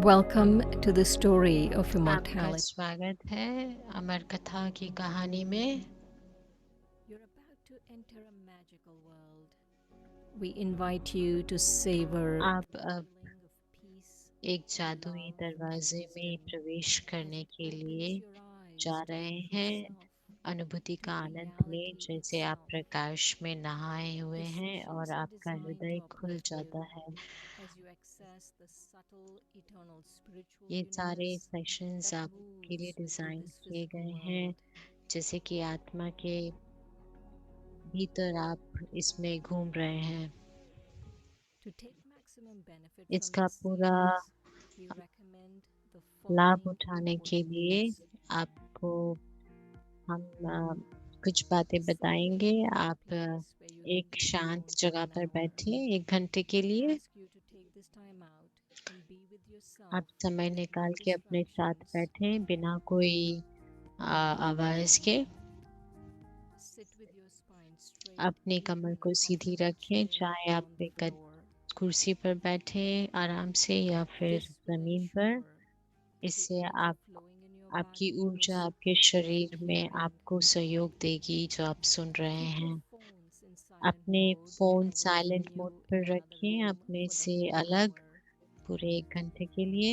Welcome to the story of आपका immortality. स्वागत है अमर कथा की कहानी में। You're about to enter a magical world. We invite you to savor आप the अब feeling of peace, एक जादुई love, and दरवाजे में wisdom प्रवेश as करने it के लिए opens your eyes जा to रहे give हैं। yourself अनुभूति to का आनंद लें reality जैसे आप itself. प्रकाश में नहाए हुए The हैं और sessions are आपका designed हृदय to खुल uplift जाता you है। as you access the subtle, eternal spiritual ये सारे universe सेशंस that आपके लिए moves within डिज़ाइन this किए physical गए हैं, world. जैसे कि आत्मा के भीतर आप इसमें घूम रहे हैं। To take maximum benefit from इसका this पूरा series, we recommend the लाभ following उठाने के important लिए rules. आपको हम कुछ बातें बताएंगे। Find a आप place where you can एक be शांत alone for जगह an पर hour. बैठिए 1 घंटे के We लिए। ask you to take this time out and be with आप yourself समय with no निकाल के अपने साथ distractions. बैठें बिना कोई आवाज़ के। Sit with your spine straight, अपनी either कमर in को a सीधी comfortable रखें, chair चाहे or आप on the एक floor. कुर्सी पर बैठें आराम से या फिर This will ज़मीन पर। ensure that the इससे energy आप flowing in your आपकी body will ऊर्जा आपके support what शरीर you're में hearing. आपको सहयोग देगी जो आप सुन रहे Keep your हैं। phones in silent अपने mode phone and wait for silent mode you in पर another रखें room अपने for the से whole अलग hour. पूरे 1 घंटे के लिए।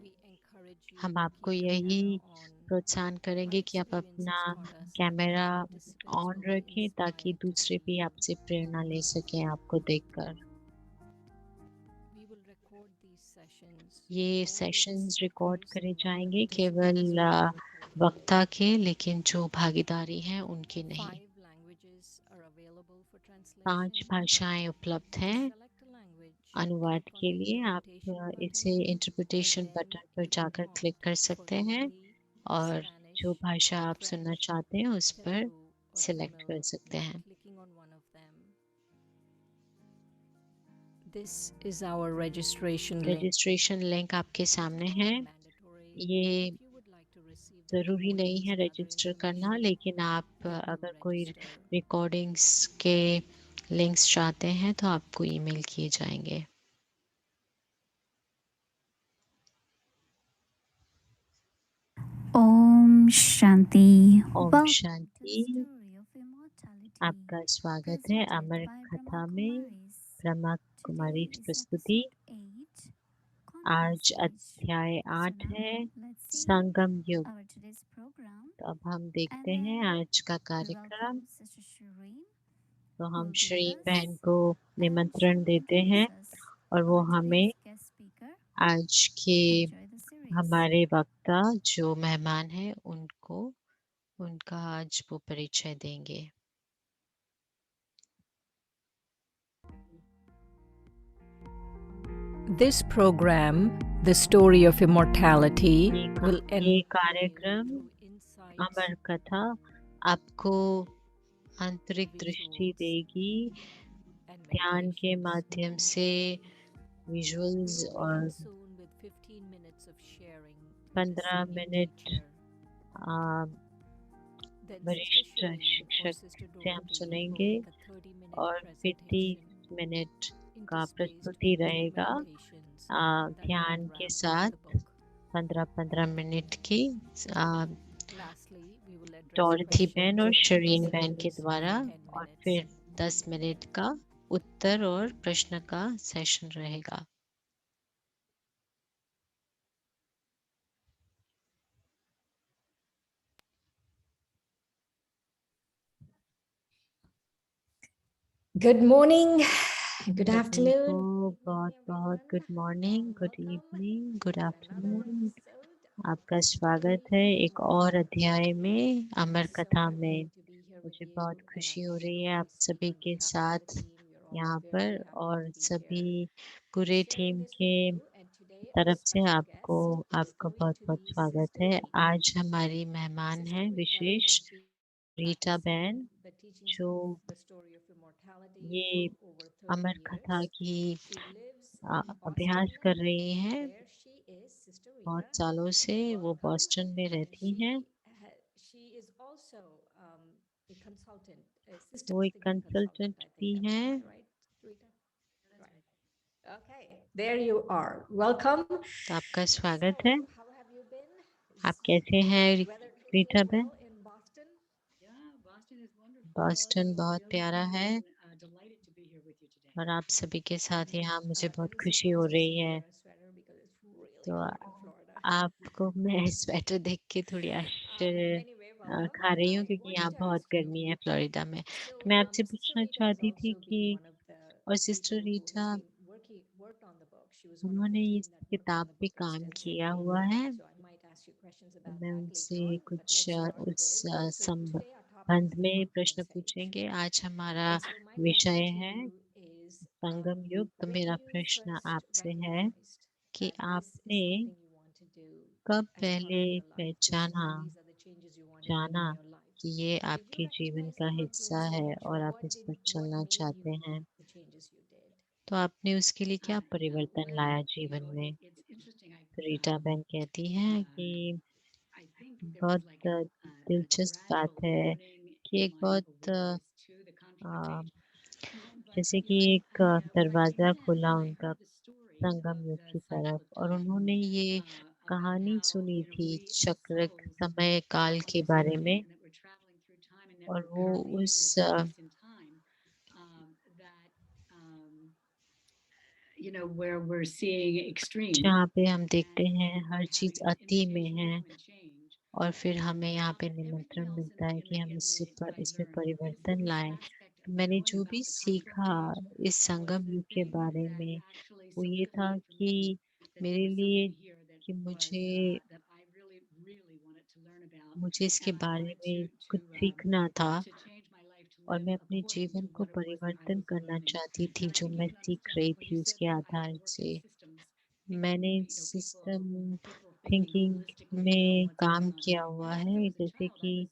We encourage you हम to आपको keep your यही camera on. प्रोत्साहन करेंगे Our कि आप experience अपना has taught us that camera many participants on will be रखें ताकि inspired to दूसरे see भी you. आपसे प्रेरणा ले सकें आपको देखकर। We will record these sessions. ये Only the sessions record speakers करे and जाएंगे, केवल non-participants will be recorded. वक्ता के, लेकिन जो भागीदारी हैं उनके नहीं। 5 languages are available for 5 translation. भाषाएं उपलब्ध To हैं select a language, अनुवाद click on के the लिए। आप interpretation इसे button and interpretation then button पर get a जाकर क्लिक prompt कर for सकते हैं Hindi, और जो Spanish, भाषा आप सुनना French, चाहते हैं उस पर Telugu, or सिलेक्ट कर Tamil सकते by हैं। clicking on one of them. This is our registration link. Registration link आपके It's सामने not है। mandatory, but ये if you would like to receive the ज़रूरी नहीं recordings है and other रजिस्टर करना, information, लेकिन आप then do अगर कोई register. रिकॉर्डिंग्स के लिंक्स चाहते हैं तो आपको ईमेल किए जाएंगे। ओम शांति। ओम Welcome to the Shanti. story of immortality, आपका स्वागत है presented अमर by कथा Brahma में Kumaris. Brahma Today Kumari is प्रस्तुति। episode 8, आज Converge Age. अध्याय So 8 now है let's see संगम युग। our today's program, तो अब हम and देखते हैं then आज का we कार्यक्रम। welcome Sister Shireen, तो who हम will be with Shri us, बहन को and she निमंत्रण will देते हैं introduce us और वो our हमें today's guest speaker. आज के Enjoy the series. हमारे वक्ता जो मेहमान हैं उनको उनका आज वो परिचय देंगे। This program, The Story of Immortality, will ये enlighten you कार्यक्रम through insights, अमर कथा आपको आंतरिक दृष्टि visuals, देगी and ध्यान के meditations. माध्यम से, We विजुअल्स will और begin soon with 15 minutes of sharing with a 15 senior minute teacher. Then Sister वरिष्ठ Shireen or शिक्षक Sister से हम Dorothy सुनेंगे will make a 30-minute और फिर 30 presentation मिनट का interspaced प्रस्तुति between रहेगा meditations that ध्यान के unwrap साथ the book. 15-15 मिनट की Lastly, we will address Dorothy बहन questions और from शरीन बहन के participants द्वारा, for 10 और minutes. फिर 10 मिनट का उत्तर और प्रश्न का सेशन रहेगा। Good morning, good सभी afternoon. को बहुत बहुत good morning, good evening, good afternoon. आपका स्वागत है एक और अध्याय में अमर कथा में। मुझे बहुत खुशी हो रही है आप सभी के साथ यहाँ पर, और सभी पूरे टीम के तरफ से आपको आपका बहुत बहुत स्वागत है। आज हमारी मेहमान हैं विशेष रीटा बहन, जो ये अमर कथा की अभ्यास कर रही हैं। बहुत सालों से वो बॉस्टन में रहती हैं। वो एक कंसल्टेंट भी हैं। Okay, there you are. Welcome. तो आपका स्वागत है। How have you been? आप कैसे हैं Weather treating रीटा you बहन? well in Boston? बॉस्टन बहुत प्यारा है और आप सभी के साथ यहाँ मुझे बहुत खुशी हो रही है। तो आपको मैं स्वेटर देख के थोड़ी आश्चर्य Anyway, welcome. खा रही हूँ I क्योंकि यहाँ wanted to बहुत ask you, गर्मी है फ्लोरिडा में। so तो मैं आपसे Sister पूछना Rita has चाहती थी also कि been one of the और people sister who has Rita been worked on the book. She was one of the उन्होंने team इस that worked on किताब the पे book काम किया extensively. हुआ है। So I might ask you questions तो about मैं that उनसे later on. But कुछ let's start उस with so today our topic संबंध is the में प्रश्न confluence age. पूछेंगे। आज हमारा And so my विषय question to है you is संगम युग। तो when मेरा you प्रश्न first आपसे है recognized कि that this is आपने something you want to do कब as part पहले of your life. पहचाना, These are the changes you want to make जाना in your life. कि ये Did you आपके जीवन recognize का the हिस्सा confluence है age, or और आप इस पर what चलना made चाहते you हैं? make the changes you did? तो आपने उसके लिए क्या परिवर्तन लाया जीवन में? तो रीटा बहन कहती हैं कि बहुत दिलचस्प बात है कि एक बहुत जैसे कि एक दरवाजा खुला उनका संगम युग की तरफ और उन्होंने ये कहानी सुनी थी चक्र समय काल के बारे में और वो उस जहाँ पे हम देखते हैं हर चीज अति में है और फिर हमें यहाँ पे निमंत्रण मिलता है कि हम इसमें परिवर्तन लाएं। तो मैंने जो भी सीखा इस संगम युग के बारे में वो ये था कि मेरे लिए कि मुझे इसके बारे में कुछ सीखना था और मैं अपने जीवन को परिवर्तन करना चाहती थी। जो मैं सीख रही थी उसके आधार से मैंने सिस्टम थिंकिंग में काम किया हुआ है, जैसे कि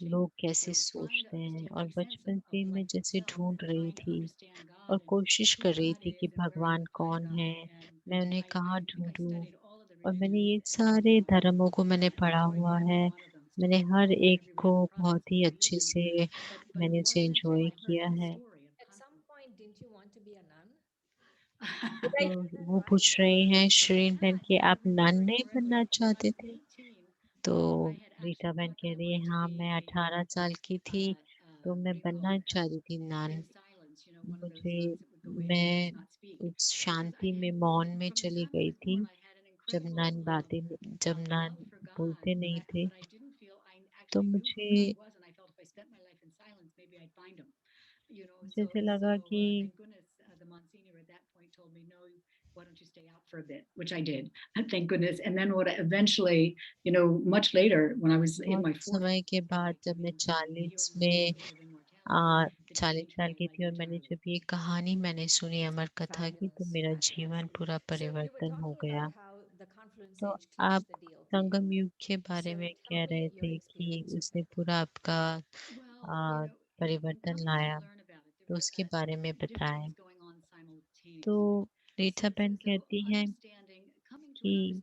लोग कैसे सोचते हैं और बचपन से मैं जैसे ढूंढ रही थी और कोशिश कर रही थी कि भगवान कौन है, मैं उन्हें कहाँ ढूंढूं। और मैंने ये सारे धर्मों को मैंने पढ़ा हुआ है, मैंने हर एक को बहुत ही अच्छे से मैंने उसे एंजॉय किया है। At some point, didn't you want to be a nun? Did I तो hear that वो right? पूछ रहे हैं श्रीन बहन कि आप नन नहीं बनना चाहते थे? तो रीटा बहन कह रही है हाँ मैं 18 साल की थी तो मैं बनना चाहती थी नन। मुझे मैं उस शांति में मौन में चली गई थी जब नन बोलते नहीं थे तो मुझे ऐसे लगा कि which I did, thank goodness. And then what eventually, much later when I was in बहुत my 40s, समय के बाद जब मैं 40 साल की थी और मैंने जब ये कहानी मैंने सुनी अमर कथा की तो मेरा जीवन पूरा So you were परिवर्तन हो talking गया। about how the confluence तो age closed आप the deal for you. संगम युग के बारे So में tell कह me रहे your थे कि experience with उसने it. पूरा आपका परिवर्तन लाया, तो उसके बारे में बताएं। तो रीटा बहन कहती हैं कि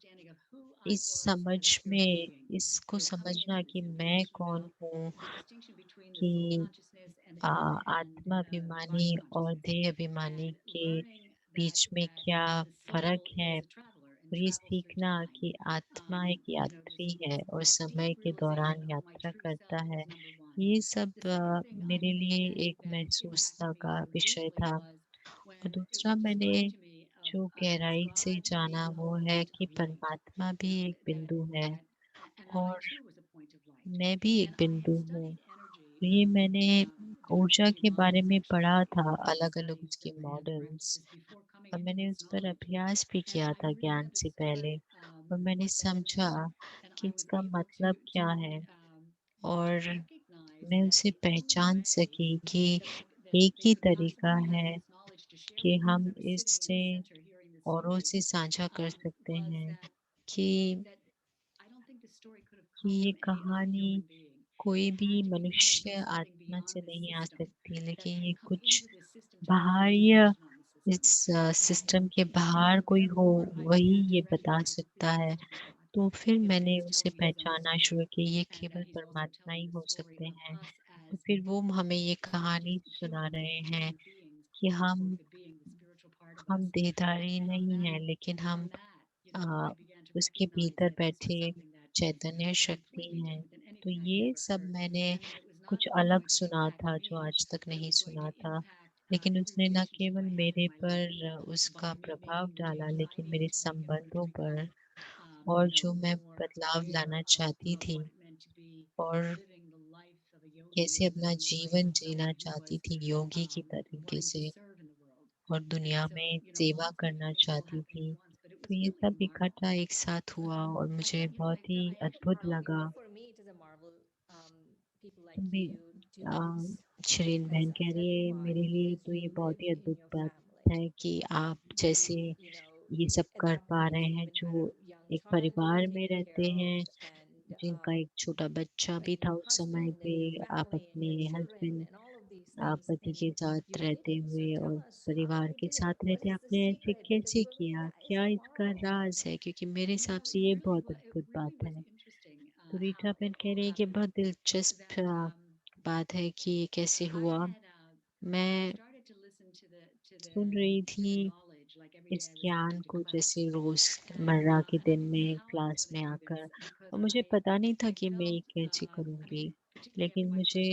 इस समझ में इसको समझना कि मैं कौन हूँ, कि आत्माभिमानी और देह अभिमानी के बीच में क्या फर्क है और ये सीखना कि आत्मा एक यात्री है और समय के दौरान यात्रा करता है, ये सब मेरे लिए एक महसूसता का विषय था। और दूसरा मैंने जो गहराई से जाना वो है कि परमात्मा भी एक बिंदु है और मैं भी एक बिंदु हूँ। तो ये मैंने ऊर्जा के बारे में पढ़ा था, अलग-अलग उसके मॉडल्स और मैंने उस पर अभ्यास भी किया था ज्ञान से पहले और मैंने समझा कि इसका मतलब क्या है और मैं उसे पहचान सकी कि एक ही तरीका है कि हम इससे औरों से साझा कर सकते हैं कि ये कहानी कोई भी मनुष्य आत्मा से नहीं आ सकती, लेकिन ये कुछ बाहरी इस सिस्टम के बाहर कोई हो वही ये बता सकता है। तो फिर मैंने उसे पहचाना शुरू किया, ये केवल परमात्मा ही हो सकते हैं। तो फिर वो हमें ये कहानी सुना रहे हैं कि हम हम देहधारी नहीं हैं, लेकिन हम अ, उसके भीतर बैठे चैतन्य शक्ति हैं। तो ये सब मैंने कुछ अलग सुना था जो आज तक नहीं सुना था। लेकिन उसने न केवल मेरे पर उसका प्रभाव डाला, लेकिन मेरे संबंधों पर और जो मैं बदलाव लाना चाहती थी और कैसे अपना जीवन जीना चाहती थी योगी की तरीके से और दुनिया में सेवा करना चाहती थी। तो ये सब इकट्ठा एक साथ हुआ और मुझे बहुत ही अद्भुत लगा। For me, it is a marvel. People like तो भी you do a, this Shirin because बहन कह tell रही me है why. मेरे लिए Because तो you ये live बहुत ही in अद्भुत your बात family. है कि आप जैसे ये सब At कर that पा point, रहे you हैं even had a जो young एक child to परिवार में take care रहते of, हैं, and जिनका एक छोटा बच्चा भी like था your उस समय husband पे, and your आप family and अपने your children husband and all of these आप things, पति के and साथ you did रहते it. So हुए tell और us, how परिवार you के did it. साथ What रहते is the आपने ऐसे secret? Because कैसे for me, किया? that is क्या a इसका marvel. राज़ है? क्योंकि मेरे हिसाब से ये बहुत अद्भुत बात है। तो रीटा बहन कह रही है कि बहुत दिलचस्प बात है कि ये कैसे हुआ। मैं सुन रही थी इस ज्ञान को जैसे रोज़मर्रा के दिन में क्लास में आकर और मुझे पता नहीं था कि मैं ये कैसे करूँगी। लेकिन मुझे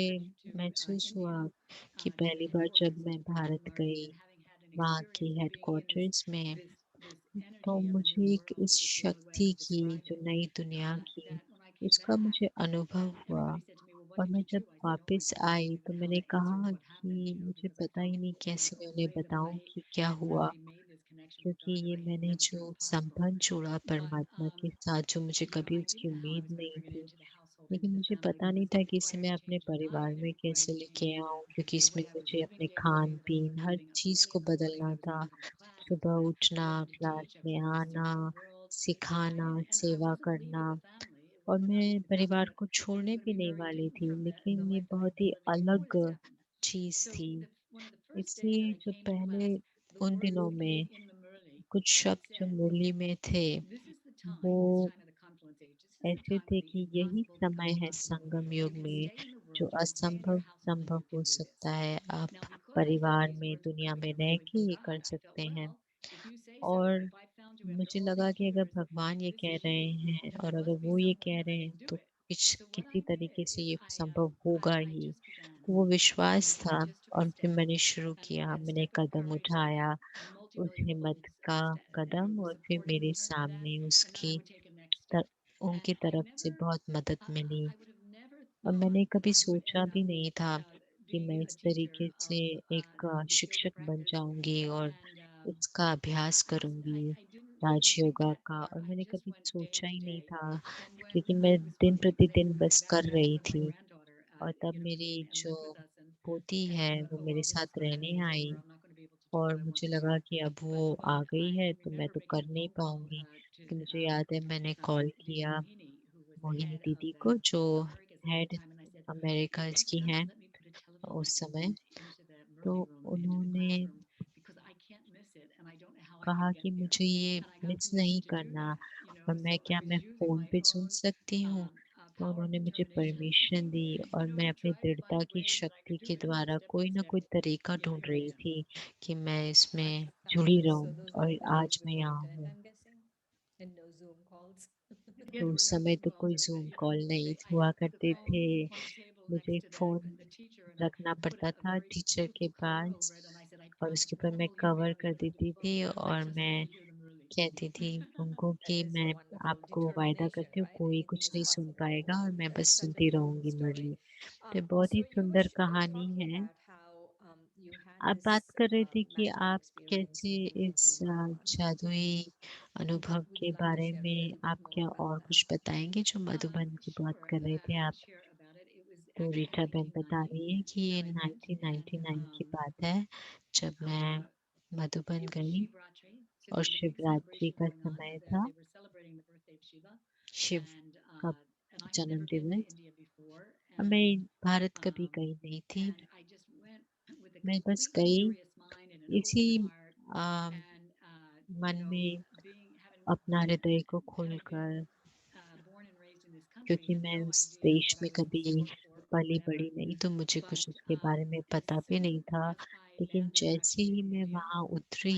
महसूस हुआ कि पहली बार जब मैं भारत गई, वहाँ के हेडक्वार्टर्स में, तो मुझे एक इस शक्ति की जो नई दुनिया की, उसका मुझे अनुभव हुआ। और मैं जब वापस आई तो मैंने कहा कि मुझे पता ही नहीं कैसे मैं उन्हें बताऊँ कि क्या हुआ। क्योंकि ये मैंने जो संबंध जोड़ा परमात्मा के साथ, जो मुझे कभी उसकी उम्मीद नहीं थी, लेकिन मुझे पता नहीं था कि इसे मैं अपने परिवार में कैसे लेके आऊँ, क्योंकि इसमें मुझे अपने खान-पीन हर चीज़ को बदलना था। सुबह उठना, क्लास में आना, सिखाना, सेवा करना और मैं परिवार को छोड़ने भी नहीं वाली थी, लेकिन ये बहुत ही अलग चीज़ थी। इसलिए जो पहले उन दिनों में कुछ शब्द जो मुरली में थे, वो ऐसे थे कि यही समय है संगम युग में, जो असंभव संभव हो सकता है। आप परिवार में, दुनिया में रह के ये कर सकते हैं। और मुझे लगा कि अगर भगवान ये कह रहे हैं और अगर वो ये कह रहे हैं, तो किसी तरीके से ये संभव होगा ही। तो वो विश्वास था और फिर मैंने शुरू किया, मैंने कदम उठाया, उस हिम्मत का कदम और फिर मेरे सामने उसकी तर उनकी तरफ से बहुत मदद मिली। और मैंने कभी सोचा भी नहीं था कि मैं इस तरीके से एक शिक्षक बन जाऊँगी और इसका अभ्यास करूँगी, राजयोगा का। और मैंने कभी सोचा ही नहीं था, लेकिन मैं दिन-प्रतिदिन बस कर रही थी। और तब मेरी जो पोती है, वो मेरे साथ रहने आई और मुझे लगा कि अब वो आ गई है, तो मैं तो कर नहीं पाऊँगी। कि मुझे याद है मैंने कॉल किया मोहिनी दीदी को, जो हेड अमेरिकाज़ की हैं उस समय। तो उन्होंने कहा कि मुझे ये मिस नहीं करना और मैं फ़ोन पे सुन सकती हूँ? तो उन्होंने मुझे परमिशन दी और मैं अपनी दृढ़ता की शक्ति के द्वारा कोई न कोई तरीका ढूँढ रही थी कि मैं इसमें जुड़ी So रहूँ those were और the days आज मैं before यहाँ internet, हूँ। I'm guessing, and no Zoom calls. तो उस समय तो कोई ज़ूम कॉल नहीं हुआ करते थे। मुझे फ़ोन रखना पड़ता था टीचर के पास और उसके ऊपर मैं कवर कर देती थी और मैं कहती थी उनको कि That is मैं wonderful आपको वायदा determination, करती हूँ right? कोई कुछ नहीं सुन Impossible पाएगा और मैं बस is सुनती the whole रहूँगी story. मुरली। तो बहुत ही So सुंदर you were कहानी talking है। about how you had आप this बात कर रहे थे कि magical आप experience कैसे meeting इस Dr. Bhagwan. जादुई अनुभव Would के you like to बारे share a में little bit आप more क्या about और that? कुछ बताएँगे जो मधुबन की बात कर रहे थे आप? तो रीटा बहन बता रही है कि ये 1999 की बात है, जब मैं मधुबन गई और शिवरात्रि का समय था, शिव का जन्मदिवस। और मैं भारत कभी गई नहीं थी। मैं बस गई इसी अ, मन में अपना हृदय को खोलकर, क्योंकि मैं उस देश में कभी पली-बड़ी नहीं, तो मुझे कुछ उसके बारे में पता भी नहीं था। लेकिन जैसे ही मैं वहाँ उतरी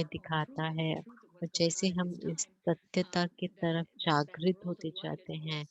हमें दिखाता है और जैसे हम इस सत्यता की तरफ जागृत होते जाते हैं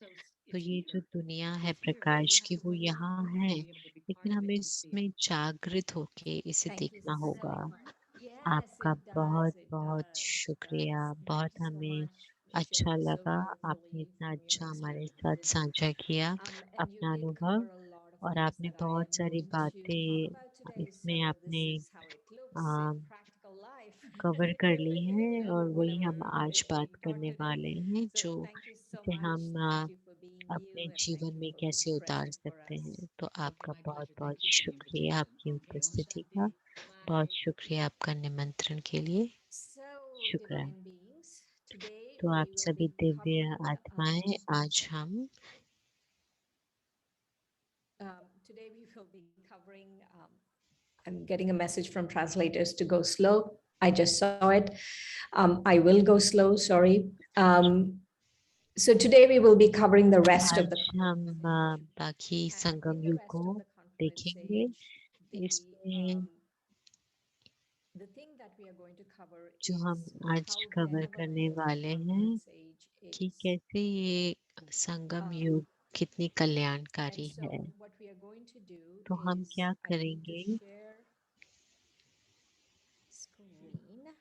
तो ये जो दुनिया है प्रकाश की वो यहाँ है लेकिन हमें इसमें जागृत होके इसे Thank you देखना so होगा। much. Yes, आपका it does. बहुत It बहुत does. It शुक्रिया। does. बहुत Thank you so हमें much. You अच्छा shared so लगा, आपने beautifully इतना from your अच्छा हमारे साथ experience. साझा किया And you अपना did अनुभव, cover a lot of और things आपने that I बहुत am सारी going to talk about बातें today. इसमें So this आपने is how it looks in practical life. Cover कर ली है, You know, और वही whatever हम आज we बात got करने today. वाले हैं, So जो thank you so इसे much. हम Thank you for being अपने you and thank जीवन you में for being कैसे उतार present for सकते us. हैं। तो आपका My बहुत pleasure. बहुत Thank you for the शुक्रिया invitation. आपकी Okay. उपस्थिति का, बहुत शुक्रिया आपका निमंत्रण के लिए। So, शुक्रिया। divine beings, today तो we आप will सभी be दिव्य covering आत्माएं, आज हम today we will be covering. I'm getting a message from translators to go slow. I just saw it. I will go slow. Sorry. So today we will be covering the rest of the. आज हम बाकी And Sangam in the युग rest को of the conference देखेंगे। stage, इसमें the thing that we are going to cover जो is हम आज how कवर करने benevolent वाले the हैं conference age कि is. कैसे ये संगम Um, युग कितनी And कल्याणकारी so है। what we are going to do तो हम is क्या I'm going to करेंगे, share screen.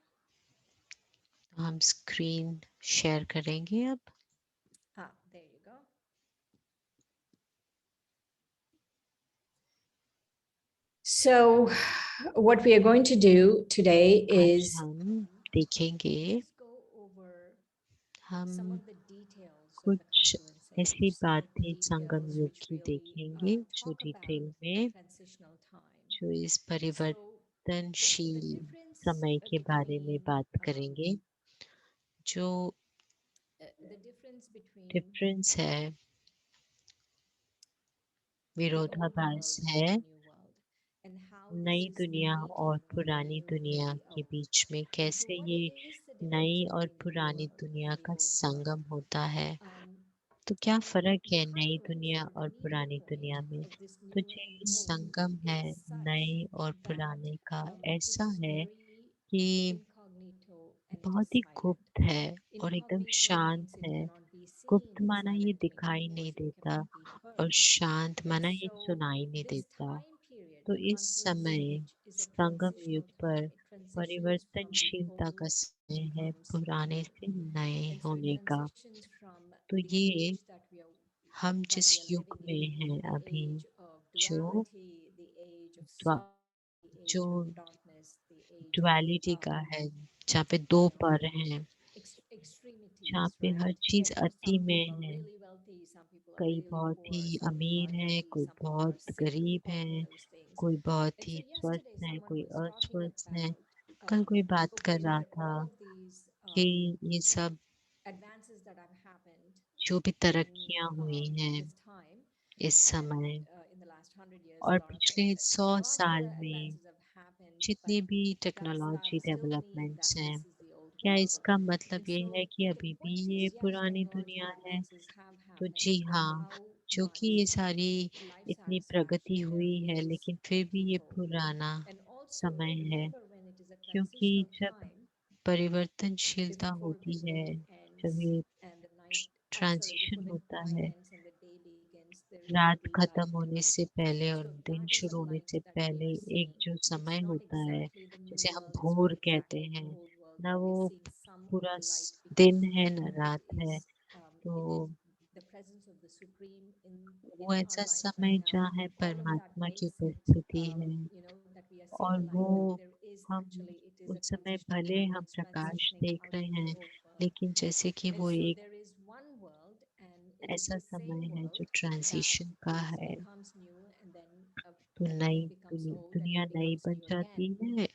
तो हम स्क्रीन शेयर करेंगे अब। There you go. So what we are going to do today आज is हम देखेंगे, just go over हम some of the details of the कुछ confluence ऐसी age, some of the बातें संगम details युग which की really देखेंगे जो talk about डिटेल the में, transitional time. जो इस So the परिवर्तनशील difference समय के बारे में between बात करेंगे। जो the difference between डिफरेंस है, the old विरोधाभास world है and the new world, and how नई this is दुनिया और making पुरानी new दुनिया reality के a बीच में And so कैसे what ये is the difference नई और between the new पुरानी world दुनिया and the का old world? संगम होता है। Um, तो क्या and फर्क है the नई confluence दुनिया or the और meeting पुरानी point दुनिया में? of this तो new जो and ये the old संगम है is such नए और that पुराने का, ऐसा it's है very कि incognito and it is बहुत ही silent. गुप्त है और एकदम Incognito शांत means it है। cannot be seen, गुप्त and माना ये silent means, दिखाई of नहीं course, it देता, cannot be और heard. शांत And माना ये so सुनाई नहीं this देता। time period, तो the इस confluence समय age, is a Sangam transitional युग time. पर It transitions from the परिवर्तनशीलता का old समय है, becomes पुराने new. से नए And so it होने का। transitions from तो the ये age that we are हम जिस युग living में in, हैं the अभी, age of जो duality, the age of द्वा- sorrow, the age जो of darkness, the age duality of का है, जहाँ पे दो पर हैं, जहाँ extremities, पे हर right? चीज So अति some में people are है। really wealthy, some people are कई really बहुत poor, ही some people अमीर are हैं, healthy, कोई some people are बहुत sick, गरीब all of हैं, those things. कोई बहुत And ही so स्वस्थ yesterday है, someone कोई was talking अस्वस्थ है। about कल कोई बात कर रहा where था all of these कि ये सब advances that have happened जो भी in तरक्कियां हुई हैं this time इस and समय in the last 100 years, और a lot of पिछले 100 साल technological में advances have happened, but जितनी भी does that technology still mean developments that हैं, this is the old क्या world? इसका मतलब And ये so है कि अभी the भी point ये is, yes, पुरानी दुनिया technological है? advances have तो happened, जी but हाँ, how जो कि ये much सारी life इतनी प्रगति satisfaction हुई there है, is लेकिन फिर भी ये people. पुराना And also समय है, remember when it is a क्योंकि transitional जब time परिवर्तनशीलता before the होती है, day ends जब ये and the night, sorry, transition before the होता night है, ends and the day begins, there is going रात to be खत्म light. होने से पहले और So दिन that is a शुरू होने light से that we पहले are एक seeing. जो समय It's not होता है, exactly the new जैसे हम world, it's भोर not कहते exactly the हैं, old world, ना but we वो are seeing some of पूरा the light दिन because है न रात है। तो it is the presence of the Supreme वो in our ऐसा life right समय now. जहाँ है All of that परमात्मा की makes it, उपस्थिति है, that we are seeing और a light, वो but there is हम actually, it is a उस समय transitional भले time. हम It's प्रकाश transitioning देख out रहे of the हैं, old world. लेकिन जैसे कि And वो so एक there is one world, and it is ऐसा the same समय है world जो that ट्रांजिशन का है। becomes new, and then तो नई it becomes old, and दुनिया it नई becomes बन new जाती again. है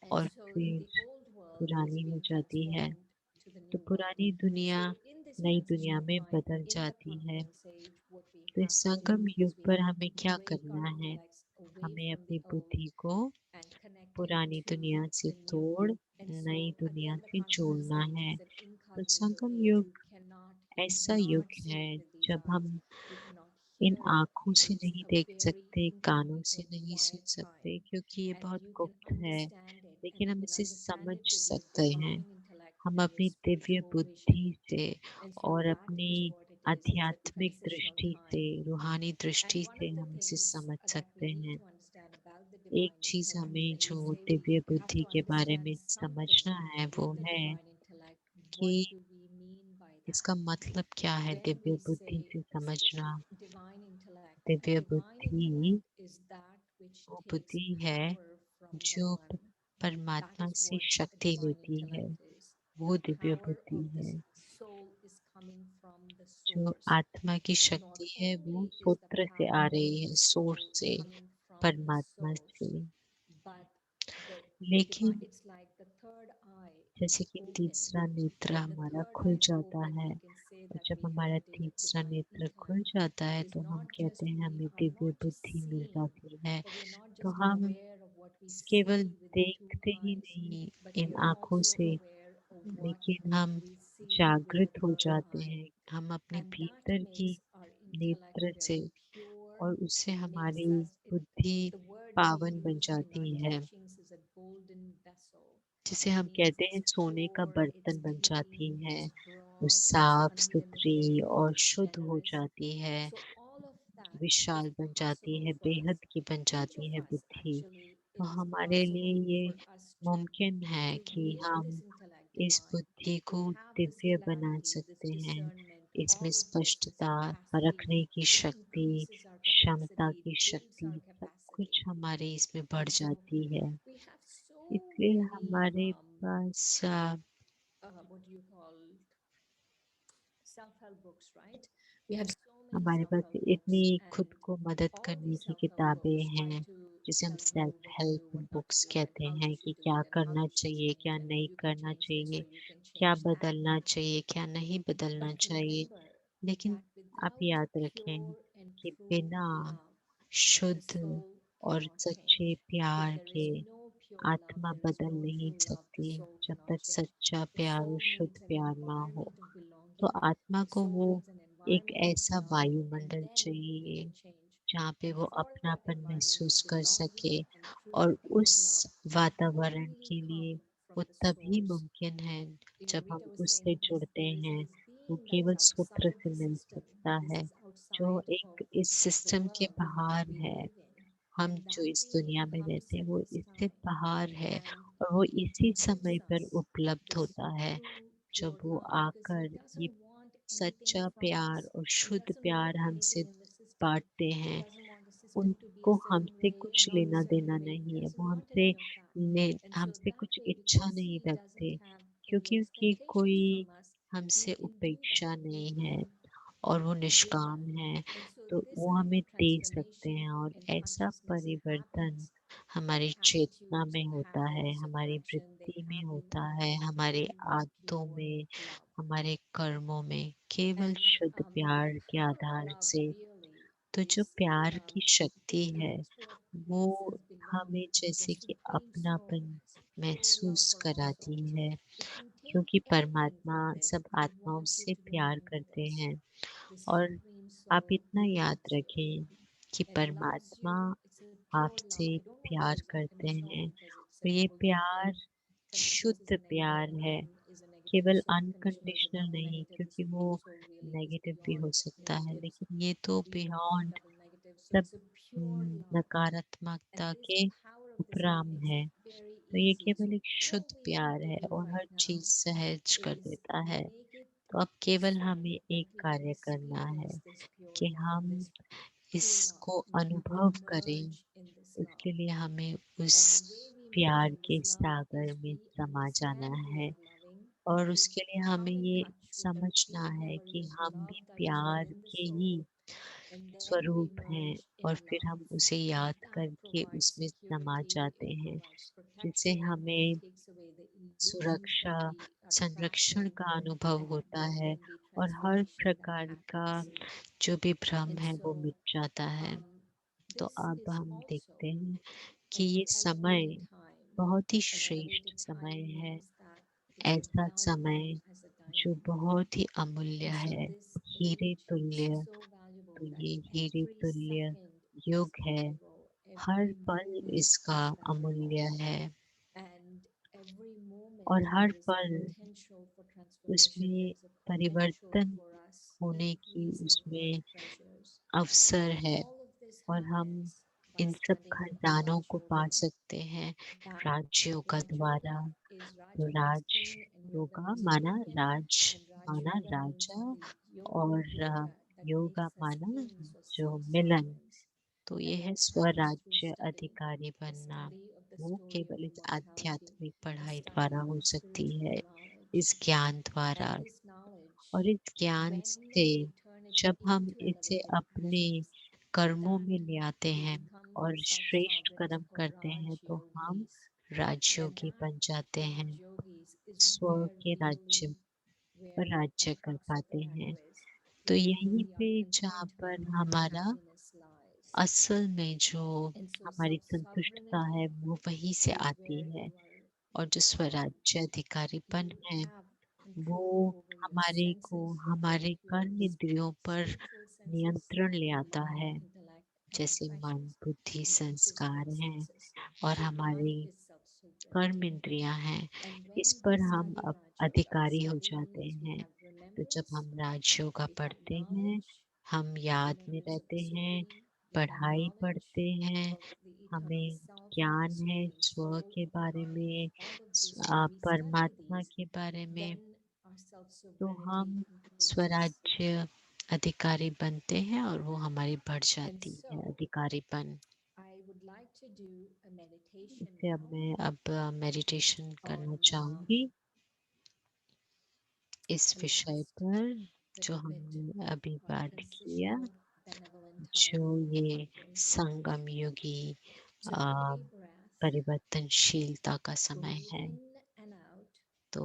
And और so फिर the old world is पुरानी हो being जाती है। transformed to the तो new world. पुरानी दुनिया So in this नई दुनिया transitional में time, बदल in the जाती है। confluence age, what we तो have इस to do संगम is युग we पर have हमें to क्या break our करना है? intellects away हमें from अपनी the old बुद्धि को and connect it पुरानी to दुनिया से the new. तोड़ And नई so दुनिया again, the से confluence जोड़ना age है। is an तो incognito संगम age. युग You cannot ऐसा not युग see है it with these जब eyes. हम You cannot in hear it. आँखों It से is नहीं a देख very सकते, कानों incognito, से नहीं सुन quiet सकते, time. क्योंकि ये And बहुत you can गुप्त है, understand it, and लेकिन you हम can इसे understand समझ it with your सकते हैं। divine intellect हम and your अपनी दिव्य spiritual vision. बुद्धि से And so और that अपनी is what it आध्यात्मिक दृष्टि से, रूहानी दृष्टि से हम इसे समझ सकते हैं। एक चीज हमें जो दिव्य बुद्धि के बारे में समझना है वो है कि इसका मतलब क्या है। दिव्य बुद्धि से समझना, दिव्य बुद्धि वो बुद्धि है जो परमात्मा से शक्ति लेती है, वो दिव्य बुद्धि है। जो आत्मा की शक्ति है वो सूत्र से आ रही है, सोर्स से, परमात्मा से। लेकिन जैसे कि तीसरा नेत्र हमारा खुल जाता है, और जब हमारा तीसरा नेत्र खुल जाता है तो हम कहते हैं हमें दिव्य बुद्धि मिल जाती है। तो हम केवल देखते ही नहीं इन आँखों से, लेकिन हम जागृत हो जाते हैं। हम अपने भीतर की नेत्र से, और उससे हमारी बुद्धि पावन बन जाती है, जिसे हम कहते हैं सोने का बर्तन बन जाती है। वो साफ सुथरी और शुद्ध हो जाती है, विशाल बन जाती है, बेहद की बन जाती है बुद्धि। तो हमारे लिए ये मुमकिन है कि हम इस बुद्धि को दिव्य बना सकते हैं। इसमें स्पष्टता, परखने की शक्ति, क्षमता की शक्ति, सब कुछ हमारे इसमें बढ़ जाती है। इसलिए हमारे पास हमारे पास इतनी खुद को मदद करने की किताबें हैं, जिसे हम सेल्फ हेल्प बुक्स कहते हैं, कि क्या करना चाहिए, क्या नहीं करना चाहिए, क्या बदलना चाहिए, क्या नहीं बदलना चाहिए। लेकिन आप याद रखें कि बिना शुद्ध और सच्चे प्यार के आत्मा बदल नहीं सकती। जब तक सच्चा प्यार और शुद्ध प्यार ना हो, तो आत्मा को वो एक ऐसा वायुमंडल चाहिए जहाँ पे वो अपनापन महसूस कर सके। और उस वातावरण के लिए वो तभी मुमकिन है जब हम उससे जुड़ते हैं। वो केवल सूत्र से मिल सकता है, जो एक इस सिस्टम के बाहर है। हम जो इस दुनिया में रहते हैं वो इससे बाहर है, और वो इसी समय पर उपलब्ध होता है जब वो आकर ये सच्चा प्यार और शुद्ध प्यार हमसे बांटते हैं। उनको हमसे कुछ लेना देना नहीं है, वो हमसे कुछ इच्छा नहीं रखते, क्योंकि उनकी कोई हमसे उपेक्षा नहीं है और वो निष्काम है। तो वो हमें दे सकते हैं, और ऐसा परिवर्तन हमारी चेतना में होता है, हमारी वृत्ति में होता है, हमारे आदतों में, हमारे कर्मों में, केवल शुद्ध प्यार के आधार से। तो जो प्यार की शक्ति है वो हमें जैसे कि अपनापन महसूस कराती है, क्योंकि परमात्मा सब आत्माओं से प्यार करते हैं। और आप इतना याद रखें कि परमात्मा आपसे प्यार करते हैं, और ये प्यार शुद्ध प्यार है, केवल अनकंडीशनल नहीं, क्योंकि वो नेगेटिव भी हो सकता है, लेकिन ये तो बियॉन्ड सब नकारात्मकता के उपराम है। तो ये केवल एक शुद्ध प्यार है और हर चीज सहज कर देता है। तो अब केवल हमें एक कार्य करना है कि हम इसको अनुभव करें। उसके लिए हमें उस प्यार के सागर में समा जाना है, और उसके लिए हमें ये समझना है कि हम भी प्यार के ही स्वरूप हैं, और फिर हम उसे याद करके उसमें समा जाते हैं, जिससे हमें सुरक्षा, संरक्षण का अनुभव होता है, और हर प्रकार का जो भी भ्रम है वो मिट जाता है। तो अब हम देखते हैं कि ये समय बहुत ही श्रेष्ठ समय है, ऐसा समय जो बहुत ही अमूल्य है, हीरे तुल्य। तो ये हीरे तुल्य युग है, हर पल इसका अमूल्य है, और हर पल उसमें परिवर्तन होने की उसमें अवसर है और हम इन सब खजानों को पा सकते हैं राज्यों का द्वारा। तो राज योगा माना राज माना राजा और योगा माना जो मिलन। तो ये है स्वराज्य अधिकारी बनना। वो केवल इस आध्यात्मिक पढ़ाई द्वारा हो सकती है, इस ज्ञान द्वारा। और इस ज्ञान से जब हम इसे अपने कर्मों में ले आते हैं और श्रेष्ठ कर्म करते हैं तो हम राजयोगी बन जाते हैं, स्व के राज्य पर राज्य कर पाते हैं। तो यहीं पे जहाँ पर हमारा असल में जो हमारी संतुष्टता है वो वहीं से आती है। और जो स्वराज्य अधिकारीपन है वो हमारे को हमारे कर्म इंद्रियों पर नियंत्रण ले आता है, जैसे मन बुद्धि संस्कार हैं और हमारी कर्म इंद्रियां हैं, इस पर हम अब अधिकारी हो जाते हैं। तो जब हम राजयोगा पढ़ते हैं, हम याद में रहते हैं, पढ़ाई पढ़ते हैं, हमें ज्ञान है स्व के बारे में, परमात्मा के बारे में, तो हम स्वराज्य अधिकारी बनते हैं और वो हमारी बढ़ जाती है अधिकारीपन। इससे अब मेडिटेशन करना चाहूंगी इस विषय पर जो हमने अभी बात किया, जो ये संगम युगी परिवर्तनशीलता का समय है। तो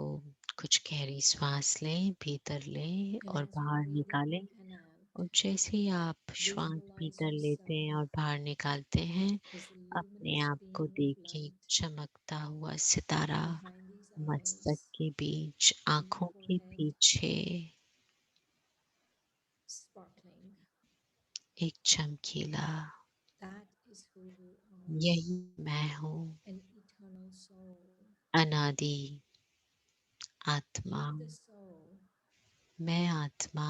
कुछ गहरी सांस लें, भीतर लें और बाहर निकालें। और जैसे ही आप श्वास भीतर लेते हैं और बाहर निकालते हैं, अपने आप को देखें चमकता हुआ सितारा मस्तक के बीच, आंखों के पीछे एक चमकीला, यही मैं हूँ, अनादि आत्मा। मैं आत्मा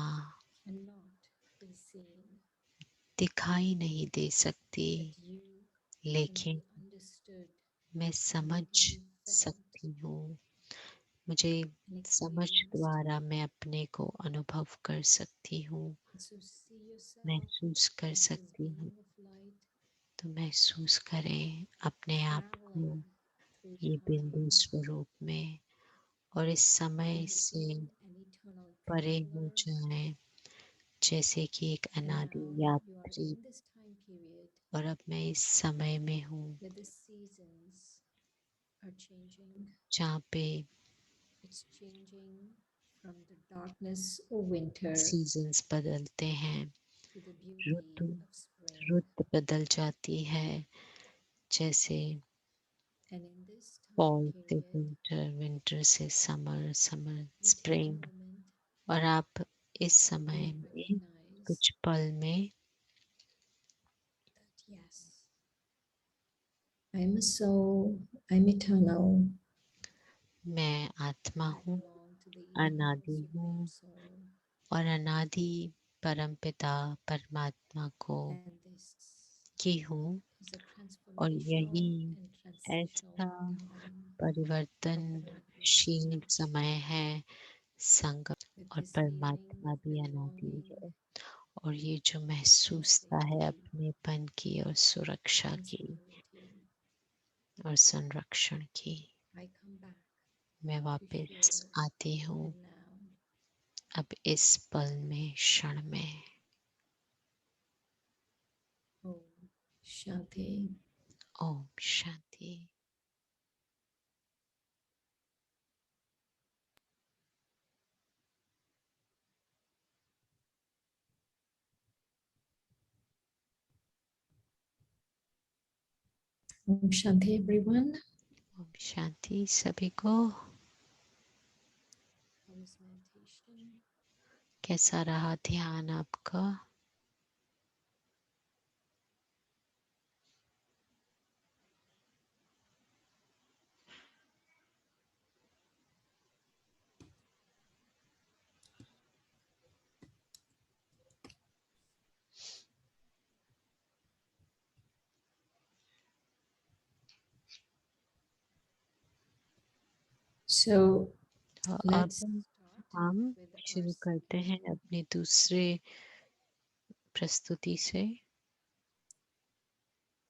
दिखाई नहीं दे सकती, लेकिन मैं समझ सकती हूँ। मुझे समझ द्वारा मैं अपने को अनुभव कर सकती हूँ, महसूस कर सकती हूँ। तो महसूस करें अपने आप को ये बिंदु स्वरूप में और इस समय से परे हो जाएं, जैसे कि एक अनादि यात्री। और अब मैं इस समय में हूँ जहाँ पे सीजन्स बदलते हैं, ऋतु ऋतु बदल जाती है, जैसे फॉल से विंटर, विंटर से समर, समर स्प्रिंग। और आप इस समय में कुछ पल में I'm a soul, I'm eternal. मैं आत्मा हूँ, अनादि हूँ और अनादि परमपिता परमात्मा को की हूँ। और यही ऐसा परिवर्तनशील समय है, संगम और परमात्मा भी अनादि है। और ये जो महसूसता है अपनेपन की और सुरक्षा की और संरक्षण की, मैं वापस आती हूँ अब इस पल में, क्षण में। Shanti. Om Shanti. Om Shanti, everyone. Om Shanti सभी को। How was meditation? कैसा रहा ध्यान आपका? So तो let's अब start हम with our शुरू करते हैं अपनी दूसरे प्रस्तुति से,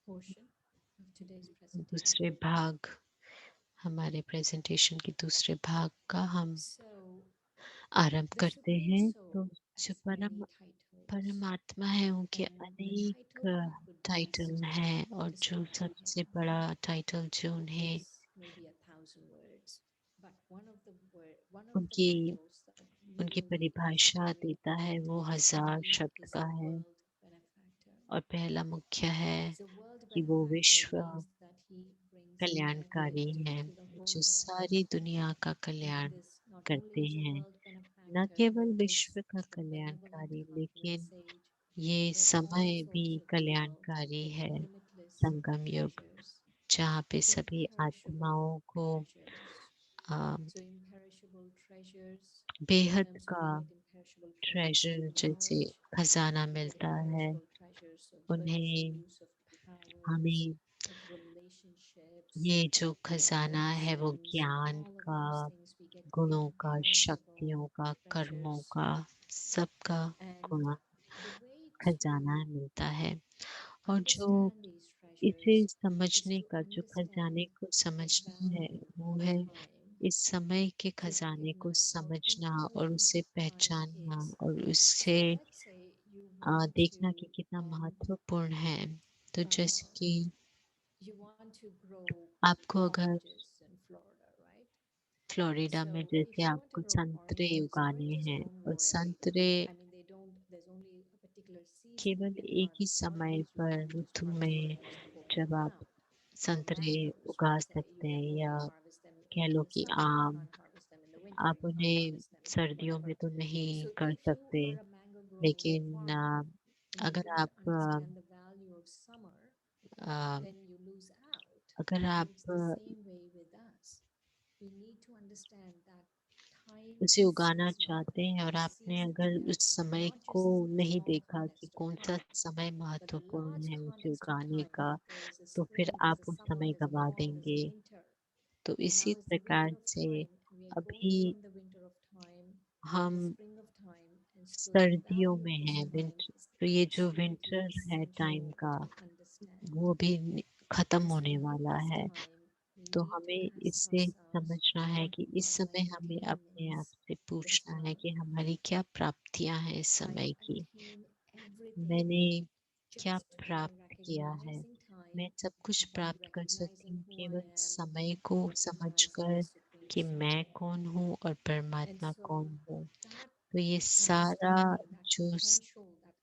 portion of today's presentation. दूसरे भाग, हमारे प्रेजेंटेशन के दूसरे भाग का हम So आरंभ the करते Supreme हैं। Soul तो has जो many titles, परमात्मा है उनके and the अनेक title that would title best हैं, और जो describe सबसे him बड़ा टाइटल जो उन्हें is maybe 1,000 words, but one of the उनकी titles that उनकी really परिभाषा describe देता है वो him 1000 शब्द is का the है। world benefactor. और पहला मुख्य है The world कि वो benefactor विश्व means that he brings कल्याणकारी benefit हैं, to the whole जो world. सारी दुनिया का And कल्याण this not करते only is a हैं, world न benefactor, केवल but is विश्व का the benevolent कल्याणकारी, confluent लेकिन sage ये where समय all भी souls of the world कल्याणकारी with है, limitless संगम युग, treasures, जहाँ पे सभी imperishable आत्माओं को treasures. Uh, So imperishable treasures in बेहद terms of का what imperishable treasure treasures of जैसे knowledge, खजाना what मिलता है, imperishable treasures of उन्हें virtues, of powers, हमें of relationships, ये जो of खजाना है वो blessings, ज्ञान all of का, those things we get गुणों का, imperishable शक्तियों का, कर्मों treasures. का, सबका And गुण the way खजाना to मिलता है। और जो understand these इसे treasures is समझने to का, जो खजाने understand को the समझना है, value वो of है time, इस समय के to खजाने को recognize how समझना और important उसे time पहचानना is. और उससे So let's say you want देखना to कि कितना महत्वपूर्ण है। तो जैसे uh, कि you want to grow आपको अगर oranges in Florida, right? Florida में So if जैसे you want to आपको grow संतरे oranges, उगाने oranges हैं, don't और grow every time. संतरे I mean, they don't, there's only a particular season you केवल can एक ही harvest. समय Oranges you पर, can just ऋतु harvest में, them just before they जब come आप out. Or संतरे mangoes, उगा let's say, सकते you हैं, can या only harvest them कह लो in कि summer, you आम, can't harvest them in the winter, आप you can't उन्हें harvest them, सर्दियों whatever. में तो नहीं So कर if you सकते, are a mango growing लेकिन farmer and you अगर don't आप understand the value of summer, a, then you lose out. अगर And आप it's the same way with us. We need to understand that time उसे and उगाना season चाहते हैं, और are आपने अगर seasonal, उस समय not को just the नहीं small देखा कि context of कौन सा time, समय but the महत्वपूर्ण large है उसे context of उगाने time. का, There is a तो फिर spring, there's आप a उस summer, समय there's a गवा fall, there's a देंगे। winter. तो And इसी now it's the प्रकार winter of से time. We are going अभी from the winter of time to the हम spring of time. And so the सर्दियों value of में this हैं, time विंटर। is तो ये जो absolutely विंटर है टाइम essential का, to understand. वो भी खत्म And so होने with वाला this है। time, we तो need to हमें ask इससे ourselves, समझना है what कि इस are my समय हमें अपने आप attainments से this पूछना है time? कि हमारी क्या प्राप्तियां हैं इस I समय की। attain everything मैंने क्या just by प्राप्त किया है? recognizing time, मैं सब कुछ by प्राप्त कर सकती recognizing हूँ who I केवल am, समय by को recognizing the समझकर Supreme कि Soul. मैं कौन हूँ और And परमात्मा so कौन हूँ। that तो ये सारा understanding, that जो potential, that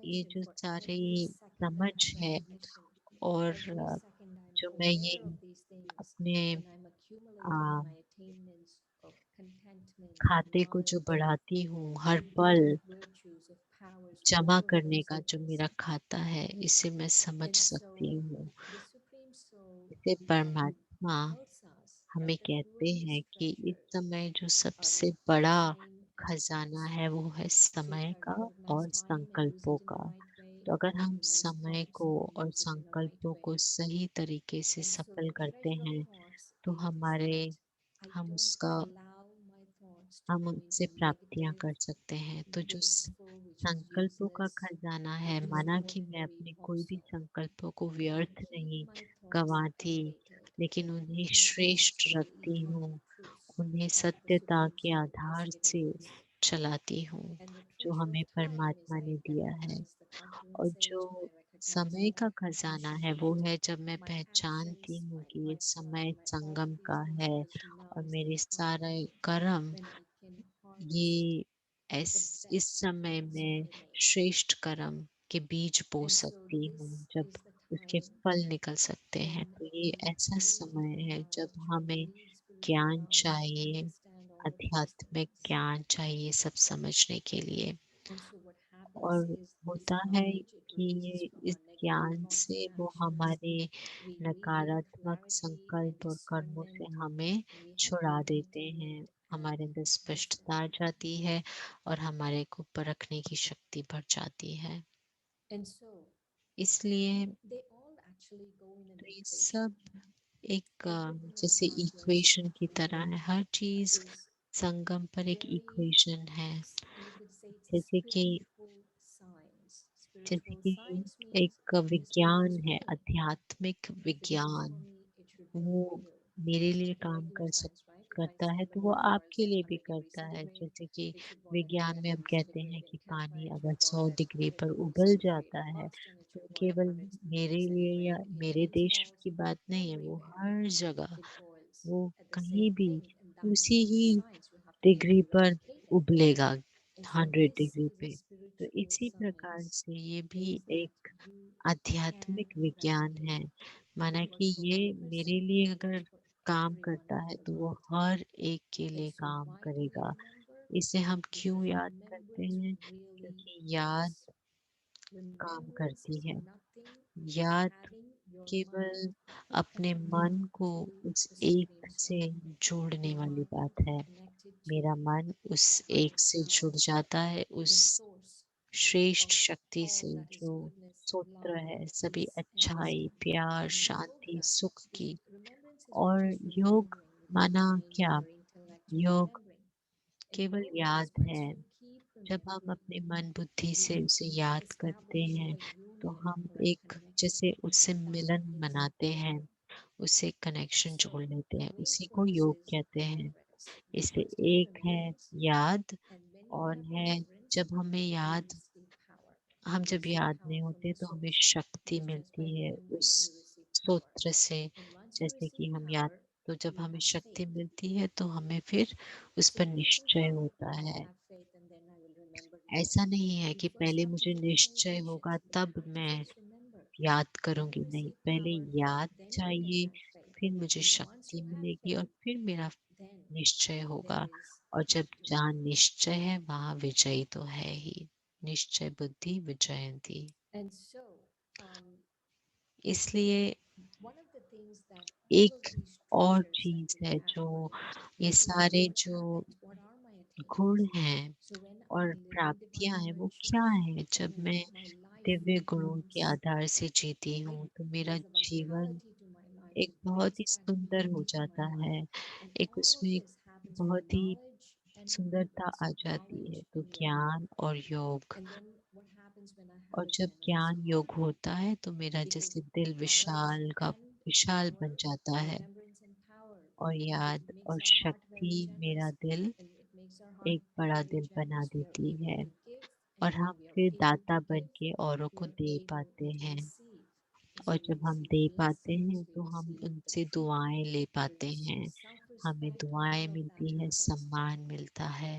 ये accumulation जो for every सारी second of समझ है, recognition, और every second I'm जो मैं ये aware of these things, अपने and I'm accumulating uh, my attainments of contentment, of खाते को जो knowledge, बढ़ाती हूँ of हर beauty, पल, of virtues, of powers, जमा all of करने those का जो things. मेरा खाता है, इसे मैं समझ And सकती so हूँ। the Supreme Soul इसे परमात्मा tells us हमें that the कहते हैं greatest कि इस treasures समय जो are सबसे बड़ा time and खजाना space. है वो है So if समय I का recognize और time and use संकल्पों it in the का। right way, तो I अगर हम recognize समय space को and I और use it in the right संकल्पों को way. सही तरीके से And so सफल the करते treasure of हैं, thoughts तो is that I हम don't उसका allow my thoughts to हम go उनसे into प्राप्तियां कर सकते हैं। तो जो wasteful, which is संकल्पों का useless, खजाना है, which is माना कि मैं ordinary अपने कोई भी also. संकल्पों को I can व्यर्थ keep नहीं my thoughts गंवाती, elevated. लेकिन I उन्हें keep my श्रेष्ठ thoughts रखती based on हूँ, the truths उन्हें that the सत्यता Supreme के Soul has आधार given से us. चलाती हूँ, And the जो treasure of हमें time is परमात्मा I ने दिया है। recognize the confluent और sage जो when I recognize समय का my खजाना है intentions, वो है जब मैं my पहचानती actions, हूँ my कि ये lifestyle, समय my all of Sangam these का things. है, This now और is the मेरे time सारे कर्म when I can harvest ये the इस best समय fruits में for me. श्रेष्ठ कर्म के बीज बो And so सकती this हूँ, जब is the उसके time फल निकल सकते हैं। when तो ये we ऐसा need समय है जब knowledge, we हमें need spiritual ज्ञान knowledge to चाहिए, understand all of these आध्यात्मिक things. ज्ञान चाहिए सब समझने के लिए। And so what happens और is this होता है knowledge, it कि releases ये from इस our negative ज्ञान thoughts से and वो actions. हमारे We gain नकारात्मक clarity and संकल्प और कर्मों से discernment. हमें We have छुड़ा देते हैं, enlightenment and हमारे अंदर स्पष्टता आ wisdom. जाती है और हमारे को परखने की शक्ति बढ़ जाती है। And so इसलिए they all actually go in an तो ये equation. सब एक जैसे इक्वेशन की तरह है, हर चीज संगम पर एक इक्वेशन है। जैसे कि जैसे कि एक विज्ञान है, आध्यात्मिक विज्ञान, वो मेरे लिए काम करता है तो वो आपके लिए भी करता है। जैसे कि विज्ञान में हम कहते हैं कि पानी अगर 100 डिग्री पर उबल जाता है तो केवल मेरे लिए या मेरे देश की बात नहीं है, वो हर जगह, वो कहीं भी उसी ही डिग्री पर उबलेगा, 100 डिग्री पे। तो इसी प्रकार से ये भी एक आध्यात्मिक विज्ञान है। माना कि ये मेरे लिए अगर काम करता है तो वो हर एक के लिए काम करेगा। इसे हम क्यों याद करते हैं? क्योंकि याद काम करती है। याद केवल अपने मन को उस एक से जोड़ने वाली बात है। मेरा मन उस एक से जुड़ जाता है, उस श्रेष्ठ शक्ति से जो सूत्र है सभी अच्छाई, प्यार, शांति, सुख की। और योग माना क्या? योग केवल याद है। जब हम अपने मन बुद्धि से उसे याद करते हैं तो हम एक जैसे उससे मिलन मनाते हैं, उससे कनेक्शन जोड़ लेते हैं, उसी को योग कहते हैं। इससे एक है याद और है जब हमें याद, हम जब याद नहीं होते तो हमें शक्ति मिलती है उस स्तोत्र से। जैसे कि हम याद, तो जब हमें शक्ति मिलती है तो हमें फिर उस पर निश्चय होता है। ऐसा नहीं है कि पहले मुझे निश्चय होगा तब मैं याद करूंगी, नहीं, पहले याद चाहिए, फिर मुझे शक्ति मिलेगी और फिर मेरा निश्चय होगा। और जब जहाँ निश्चय है वहाँ विजय तो है ही। निश्चय बुद्धि विजयंती। इसलिए एक और चीज है जो ये सारे जो गुण हैं और प्राप्तियां हैं वो क्या है? जब मैं दिव्य गुणों के आधार से जीती हूँ तो मेरा जीवन एक बहुत ही सुंदर हो जाता है। एक उसमें एक बहुत ही सुंदरता आ जाती है। तो ज्ञान और योग, और जब ज्ञान योग होता है तो मेरा जैसे दिल विशाल का विशाल बन जाता है, और याद और शक्ति मेरा दिल एक बड़ा दिल बना देती है, और हम फिर दाता बन के औरों को दे पाते हैं। और जब हम दे पाते हैं तो हम उनसे दुआएं ले पाते हैं, हमें दुआएं मिलती है, सम्मान मिलता है।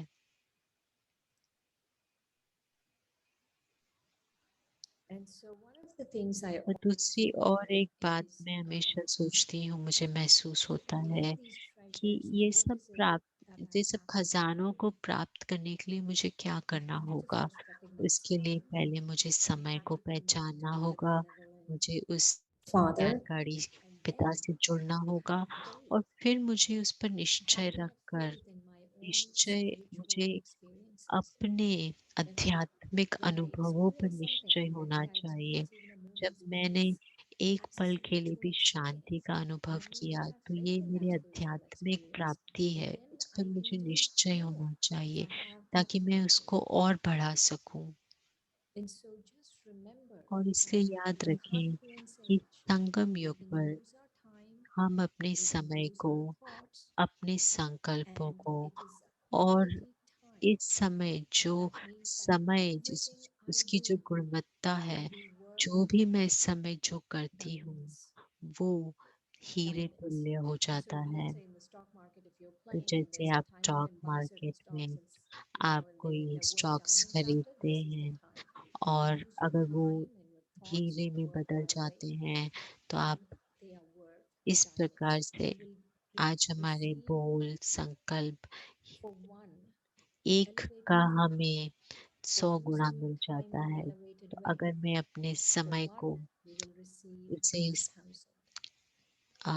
और दूसरी और एक बात मैं हमेशा सोचती हूँ, मुझे महसूस होता है कि ये सब प्राप्त, ये सब खजानों को प्राप्त करने के लिए मुझे क्या करना होगा? इसके लिए पहले मुझे समय को पहचानना होगा, मुझे उस Father, ज्ञानकारी पिता से जुड़ना होगा, और फिर मुझे उस पर निश्चय रखकर, निश्चय मुझे अपने आध्यात्मिक अनुभवों पर निश्चय होना चाहिए। जब मैंने एक पल के लिए भी शांति का अनुभव किया तो ये मेरी आध्यात्मिक प्राप्ति है, उस पर मुझे निश्चय होना चाहिए ताकि मैं उसको और बढ़ा सकूं। और इसलिए याद रखें कि संगम युग पर हम अपने समय को, अपने संकल्पों को, और इस समय जो समय जिस उसकी जो गुणवत्ता है, जो भी मैं इस समय जो करती हूँ वो हीरे तुल्य हो जाता है। तो जैसे आप स्टॉक मार्केट में आप कोई स्टॉक्स खरीदते हैं और अगर वो हीरे में बदल जाते हैं, तो आप इस प्रकार से आज हमारे बोल संकल्प एक का हमें 100 गुना मिल जाता है। तो अगर मैं अपने समय को उसे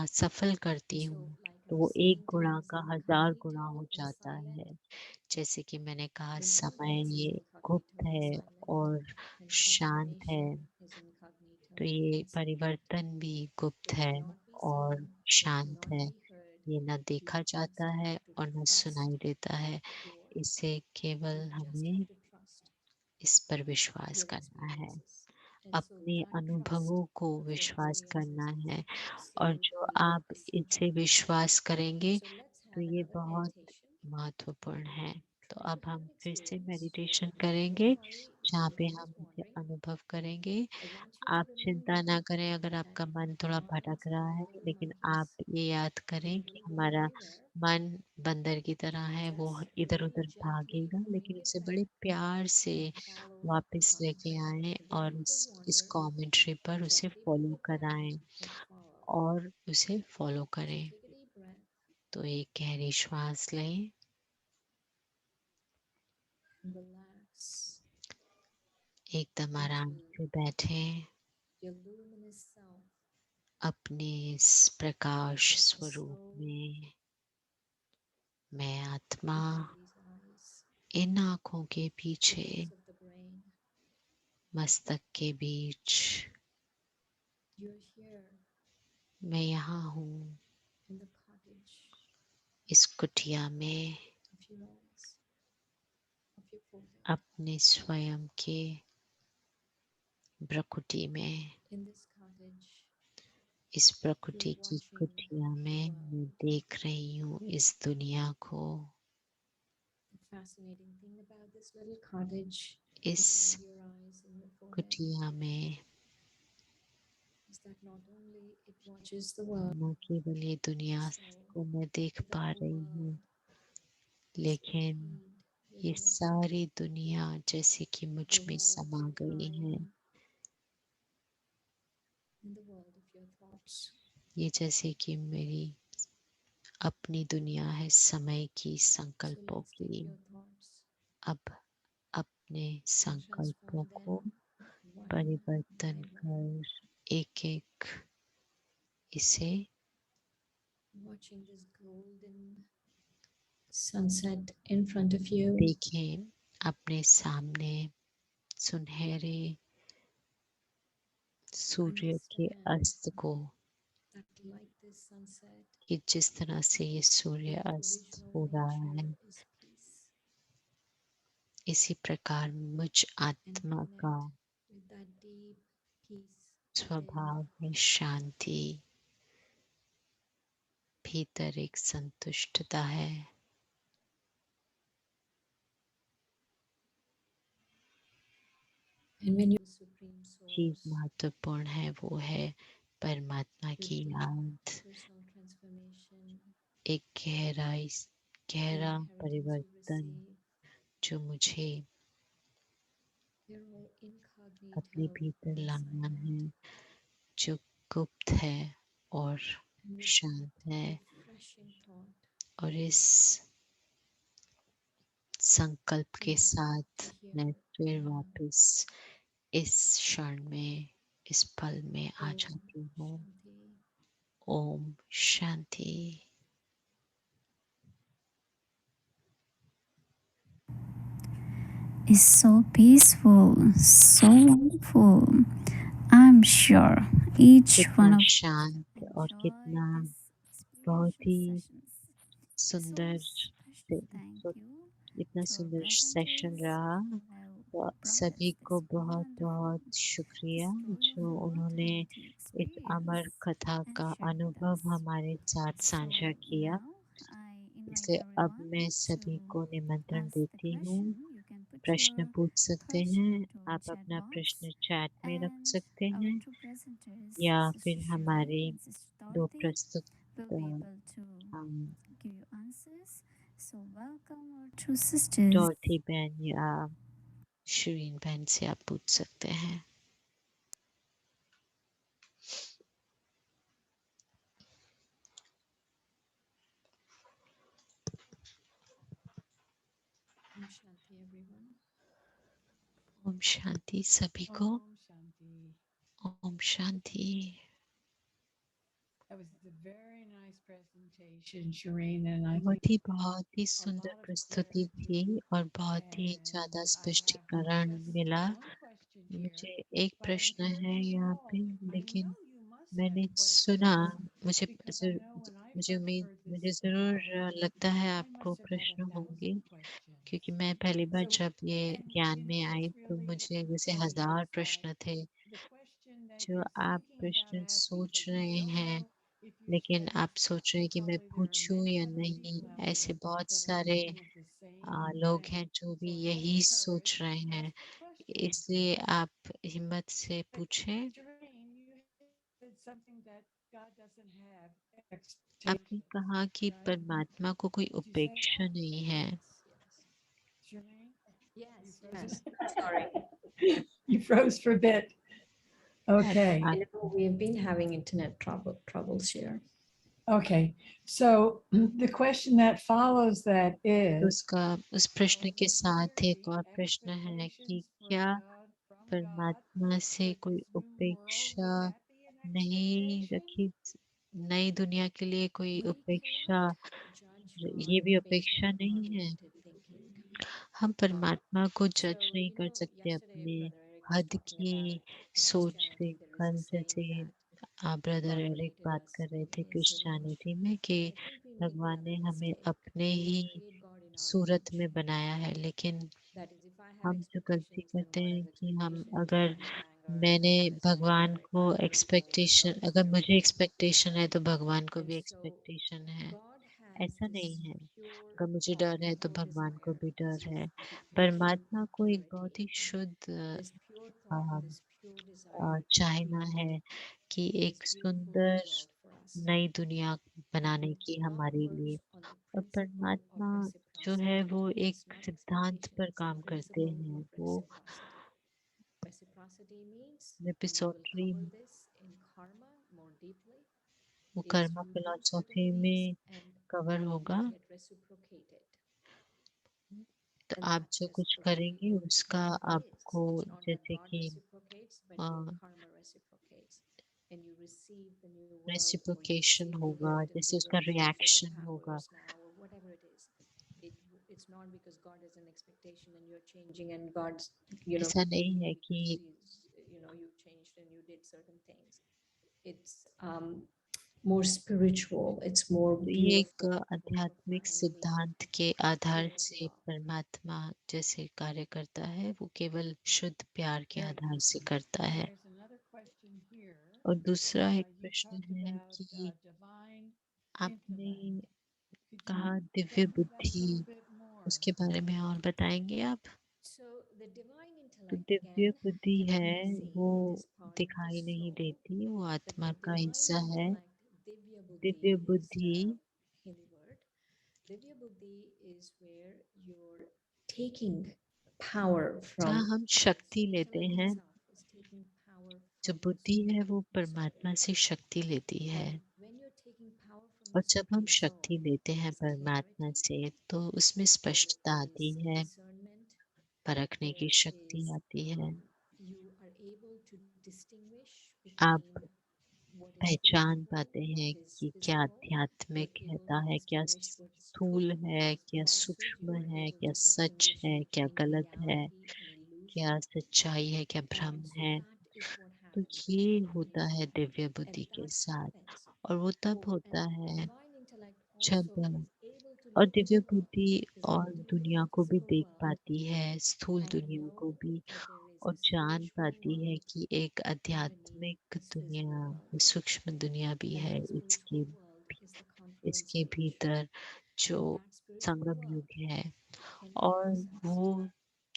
सफल करती हूँ तो वो 1 गुणा का 1000 गुना हो जाता है। जैसे कि मैंने कहा, समय ये गुप्त है और शांत है, तो ये परिवर्तन भी गुप्त है और शांत है। ये न देखा जाता है और न सुनाई देता है। इसे केवल हमें इस पर विश्वास करना है, अपने अनुभवों को विश्वास करना है। और जो आप इसे विश्वास करेंगे तो ये बहुत महत्वपूर्ण है। तो अब हम फिर से मेडिटेशन करेंगे जहाँ पे हम इसे अनुभव करेंगे। आप चिंता ना करें अगर आपका मन थोड़ा भटक रहा है, लेकिन आप ये याद करें कि हमारा मन बंदर की तरह है, वो इधर-उधर भागेगा, लेकिन उसे बड़े प्यार से वापस लेके आएँ और इस कमेंट्री पर उसे फॉलो कराएँ और उसे फॉलो करें। तो एक गहरी श्वास लें, एकदम आराम से बैठें, अपने इस प्रकाश स्वरूप में। मैं आत्मा इन आँखों के पीछे मस्तक के बीच, मैं यहाँ हूँ इस कुटिया में, अपने स्वयं के प्रकृति में। इस प्रकृति की कुटिया में मैं देख रही हूँ इस दुनिया को। इस कुटिया में न केवल ये दुनिया को मैं देख पा रही हूँ, लेकिन ये सारी दुनिया जैसे कि मुझ में समा गई है। ये जैसे कि मेरी अपनी दुनिया है, समय की, संकल्पों की। अब अपने संकल्पों को परिवर्तन कर एक-एक इसे sunset in front of you. देखें अपने सामने, सुनहरे सूर्य के अस्त को, कि जिस तरह से ये सूर्य अस्त हो रहा है, इसी प्रकार मुझ आत्मा का स्वभाव है शांति, भीतर एक संतुष्टता है। चीज महत्वपूर्ण है, वो है परमात्मा की याद, एक गहरा परिवर्तन जो मुझे अपने भीतर लाना है, जो गुप्त है और शांत है। और इस संकल्प के साथ मैं फिर वापस इस क्षण में, इस पल में आ जाती हूँ। Om Shanti. Is so peaceful, so wonderful. I'm sure each one कितना of शांत और कितना बहुत ही सुंदर इतना सुंदर सेशन रहा। तो सभी को बहुत बहुत शुक्रिया जो उन्होंने इस अमर कथा का अनुभव हमारे साथ साझा किया। इसलिए अब मैं सभी को निमंत्रण देती हूँ, प्रश्न पूछ सकते हैं। आप अपना प्रश्न चैट में रख सकते हैं या फिर हमारे दो प्रस्तुत डॉर्थी बहन या शिरीन बहन से आप पूछ सकते हैं। ओम शांति सभी को। ओम शांति। बहुत ही सुंदर प्रस्तुति थी और बहुत ही ज्यादा स्पष्टीकरण मिला। मुझे एक प्रश्न है यहाँ पे, लेकिन मैंने सुना, मुझे मुझे ज़रूर लगता है आपको प्रश्न होंगे, क्योंकि मैं पहली बार जब ये ज्ञान में आई तो मुझे जैसे हज़ार प्रश्न थे, जो आप प्रश्न सोच रहे हैं, लेकिन आप सोच रहे हैं कि मैं पूछूँ या नहीं। ऐसे बहुत सारे लोग हैं जो भी यही सोच रहे हैं, इसलिए आप हिम्मत से पूछें। आपने कहा कि परमात्मा को कोई उपेक्षा नहीं है। Yes, sorry. You froze for a bit. Okay. I know we've been having internet troubles here. Okay. So the question that follows that तो is, उस प्रश्न के साथ एक और प्रश्न है कि क्या परमात्मा से कोई उपेक्षा नहीं रखी, नई दुनिया के लिए कोई We उपेक्षा, cannot judge ये God भी based उपेक्षा on our नहीं है। limited thinking. हम परमात्मा को So, जज नहीं कर सकते yesterday अपने Brother Eric was हद talking की about in सोच से। Christianity, there is a कल saying जैसे that brother God Eric created बात us कर रहे थे in his image. क्रिश्चियनिटी में कि I think we make भगवान ने another हमें mistake. अपने We he create God in our Surat image. में बनाया है, लेकिन That is, if I have हम जो गलती expectations, then करते God हैं has कि हम expectations. If अगर I have anger, then मैंने God has भगवान anger. If को I'm irritable, then expectation, God is अगर मुझे irritable. एक्सपेक्टेशन है तो भगवान को And भी so एक्सपेक्टेशन है। God has ऐसा नहीं this है, pure अगर मुझे thought, डर है तो pure भगवान को desire, भी this डर है। pure परमात्मा को एक बहुत purity, ही शुद्ध this pure thought and this pure desire to चाहना create है कि this एक beautiful सुंदर world for us. नई दुनिया And बनाने it की not हमारे लिए। works on the और principle of परमात्मा जो है reciprocity. वो एक It's not सिद्धांत expectation, पर it's a काम करते principle हैं। of वो reciprocity. Reciprocity means, and we will एपिसोडरी, cover this in karma more deeply, वो is Karma you do certain philosophy things में and कवर you होगा। get reciprocated. तो And आप that's जो कुछ reciprocity. करेंगे उसका What it is. आपको, It's not that जैसे God कि reciprocates, but your karma reciprocates. And you receive the new world, or you reciprocation receive the होगा, gift and जैसे feel उसका grateful for the रिएक्शन होगा। powers now, or whatever it is. It's not because God has an expectation and you're changing, and God's, ऐसा नहीं pleased है कि because you changed and you did certain things. It's more spiritual. It's more तो ये एक beautiful, more आध्यात्मिक profoundly सिद्धांत के आधार pure से love. परमात्मा जैसे कार्य करता है, वो केवल शुद्ध प्यार के आधार से करता है। there's another question here. और दूसरा एक You प्रश्न talked है about कि divine आपने intellect. Could कहा you Divya go into that a little बुद्धि, bit more? उसके बारे में और बताएंगे आप? So the divine तो intellect दिव्य again बुद्धि cannot है, be seen. वो It is part of the दिखाई नहीं soul. देती, वो But आत्मा the का divine हिस्सा है। intellect, Divya Divya Buddhi, is बुद्धि, a Hindi word. Divya Buddhi is where you're taking power जहाँ from हम शक्ति लेते intellect हैं, itself, is taking power जो from the बुद्धि है वो Supreme परमात्मा Soul. से शक्ति लेती है। And when you're taking power from और the जब हम Supreme शक्ति Soul, लेते there हैं is परमात्मा clarity, से, तो उसमें there स्पष्टता आती is है, discernment, परखने की there शक्ति is आती है। you are able to distinguish आप between what is पहचान spiritual, पाते what हैं is कि क्या physical. आध्यात्मिक You're able रहता to है, क्या distinguish what is स्थूल truth, what है, is क्या falsehood. You सूक्ष्म are है, able क्या to सच distinguish है, क्या between गलत है, reality and क्या illusion. सच्चाई है, क्या भ्रम And so है। that is what तो happens with ये divine होता है intellect. दिव्य And बुद्धि के that साथ। happens. और वो तब Oh, होता and है divine intellect जब, also is able to और look at Divya the world, बुद्धि because और when you look at दुनिया the को भी physical देख world पाती है, स्थूल and दुनिया know को भी, that there is और a जान spiritual पाती है world कि एक underneath आध्यात्मिक this physical दुनिया, world. सूक्ष्म दुनिया भी And है that spiritual world is the confluence इसके age. भीतर, जो And that spiritual Sangam world युग है। can be और accessed वो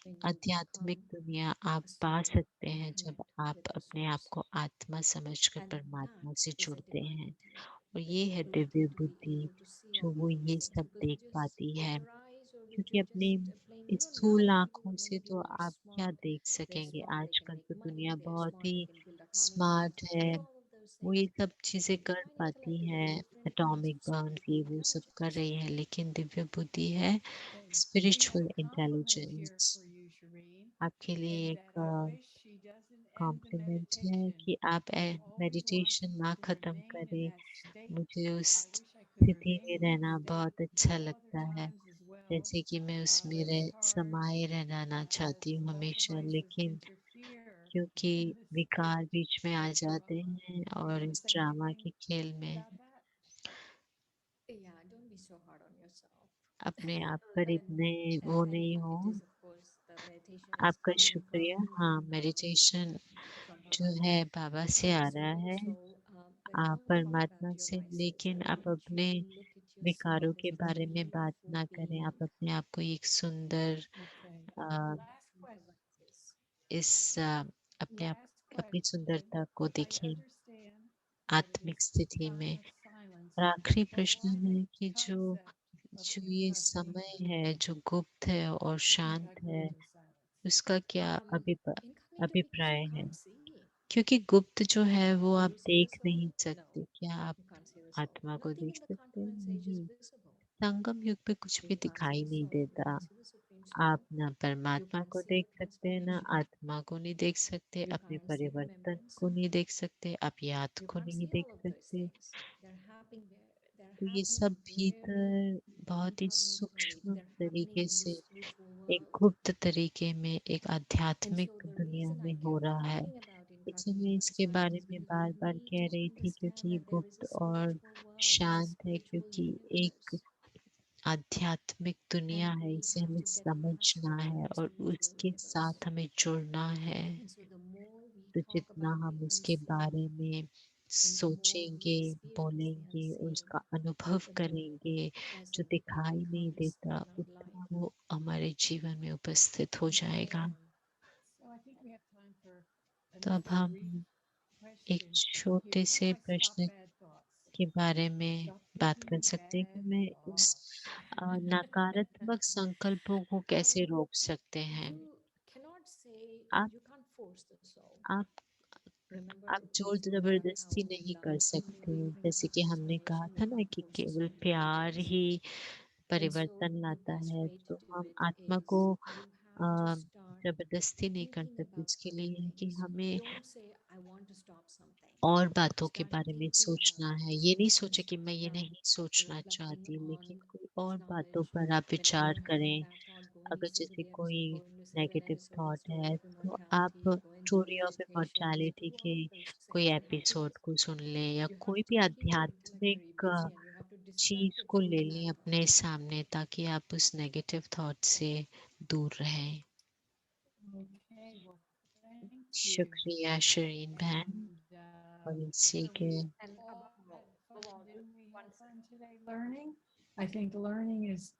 when you आध्यात्मिक become दुनिया आप a पा soul सकते and हैं जब connect आप with the अपने आप source. को आत्मा समझकर And परमात्मा से that is a जुड़ते divine हैं। intellect. और The ये है ability दिव्य to be बुद्धि, able to see जो all वो of these ये things. सब Because देख just पाती with है। your eyes, or with क्योंकि your अपने just plain, now स्थूल people आँखों से maybe तो who are आप क्या smart, देख they're सकेंगे? smart, they can आजकल make तो money, दुनिया they're बहुत smart, he they can build autonomous smart है, systems, all of those वो things. ये सब चीज़ें But कर divine पाती intellect is a हैं, different एटॉमिक concept. बम्स ये वो सब कर रही हैं, लेकिन दिव्य बुद्धि है She has spiritual a compliment here intelligence. for you, Shireen, आपके लिए and that I एक wish she doesn't end the compliment है meditation. कि आप I always want मेडिटेशन ना to ख़त्म remain in करें। that state. मुझे उस I wish I could स्थिति remain में in that रहना state बहुत अच्छा at other लगता है, times as well. जैसे कि मैं उसमें But it's hard समाये रहना as चाहती हूँ all हमेशा, devices लेकिन interfere क्योंकि विकार बीच में आ जाते हैं और इस ड्रामा के खेल में Yeah, don't be so hard on yourself. अपने आप पर इतने वो And नहीं yeah, हो। it is, of course, the meditation is आपका coming शुक्रिया। हाँ, मेडिटेशन from जो Baba. है बाबा से आ So रहा है, when you talk परमात्मा about your से। vices, लेकिन I आप want you अपने to look at yourself विकारों as के a बारे में बात beautiful ना करें। being. आप अपने आप को एक सुंदर Okay. आ, Last question. अपने आप Last अपनी question. सुंदरता को I देखिए understand that it आत्मिक is स्थिति time में। of silence, और आखिरी but प्रश्न why the है कि जो concept of जो ये incarnation? समय है जो गुप्त है और शांत है, Incognito silence. उसका क्या Incognito because अभिप्राय you है? can't see. क्योंकि गुप्त जो है वो Do आप you see the देख soul? नहीं No, सकते। क्या आप you can't see the soul. आत्मा को Nothing देख in the सकते हैं? confluence age is नहीं। visible. संगम युग पे कुछ You भी can't see दिखाई the नहीं soul. You देता। can't see the supreme soul. आप ना You परमात्मा can't को see the देख सकते हैं, ना transformation. आत्मा को नहीं देख सकते, You अपने can't see the परिवर्तन remembrance. को नहीं देख सकते, आप याद You को can't नहीं see देख all of those सकते। things. They're तो ये happening सब very भीतर बहुत ही incognitoly. सूक्ष्म They're happening तरीके in से this spiritual एक world. गुप्त तरीके में एक And आध्यात्मिक so the दुनिया reason I में हो kept रहा है। talking about इसलिए मैं incognito and इसके silence बारे is में because bar we bar need कह to रही थी, understand क्योंकि ये that there is a गुप्त और spiritual world, there's a शांत है, spiritual क्योंकि एक universe. आध्यात्मिक दुनिया And है, we इसे have हमें to get समझना mastery of है the और spiritual उसके universe. साथ हमें जुड़ना है। And so the more we तो talk जितना about हम the उसके unseen बारे में and the more we सोचेंगे, experience the बोलेंगे और unseen, उसका अनुभव the more करेंगे, present जो it दिखाई नहीं becomes देता, in our उतना life. वो हमारे जीवन में उपस्थित हो जाएगा। So I think we have time for तो अब another हम brief एक question छोटे here. How से do I stop प्रश्न bad thoughts? के बारे में Stop बात कर thinking सकते हैं कि bad मैं उस thoughts. नकारात्मक संकल्पों को कैसे रोक सकते हैं। You cannot say, आप you can't force the soul. आप Remember, आप जोर it's only the जबरदस्ती power of नहीं कर love. सकते। Only the जैसे power कि of हमने कहा transformation. था You ना can't कि force the केवल soul to do प्यार things. ही And so परिवर्तन the लाता best है। way to तो do हम it आत्मा is को you a, have to start जबरदस्ती नहीं कर thinking सकते। about इसके other लिए है कि things. हमें Don't say, I want to stop something. और बातों के Start बारे में thinking about सोचना है। ये नहीं सोचे कि मैं ये नहीं सोचना reflecting चाहती, on लेकिन कोई और बातों knowledge. पर आप Whenever विचार you're having a करें। bad thought, go and अगर listen to जैसे the कोई episode, go and listen to that negative episode of thought Story है, of तो आप Immortality, go and do story of meditation, immortality do के all of those कोई things. You have to episode को सुन लें, या you कोई have to भी keep your intellect very आध्यात्मिक busy and you have to चीज distract it को from ले the लें bad अपने thoughts. सामने, ताकि आप उस नेगेटिव थॉट से दूर रहें। Okay, well, thank you. शुक्रिया शरीन बहन। And और इसी And के all had fun. Didn't we have fun today learning? I think learning is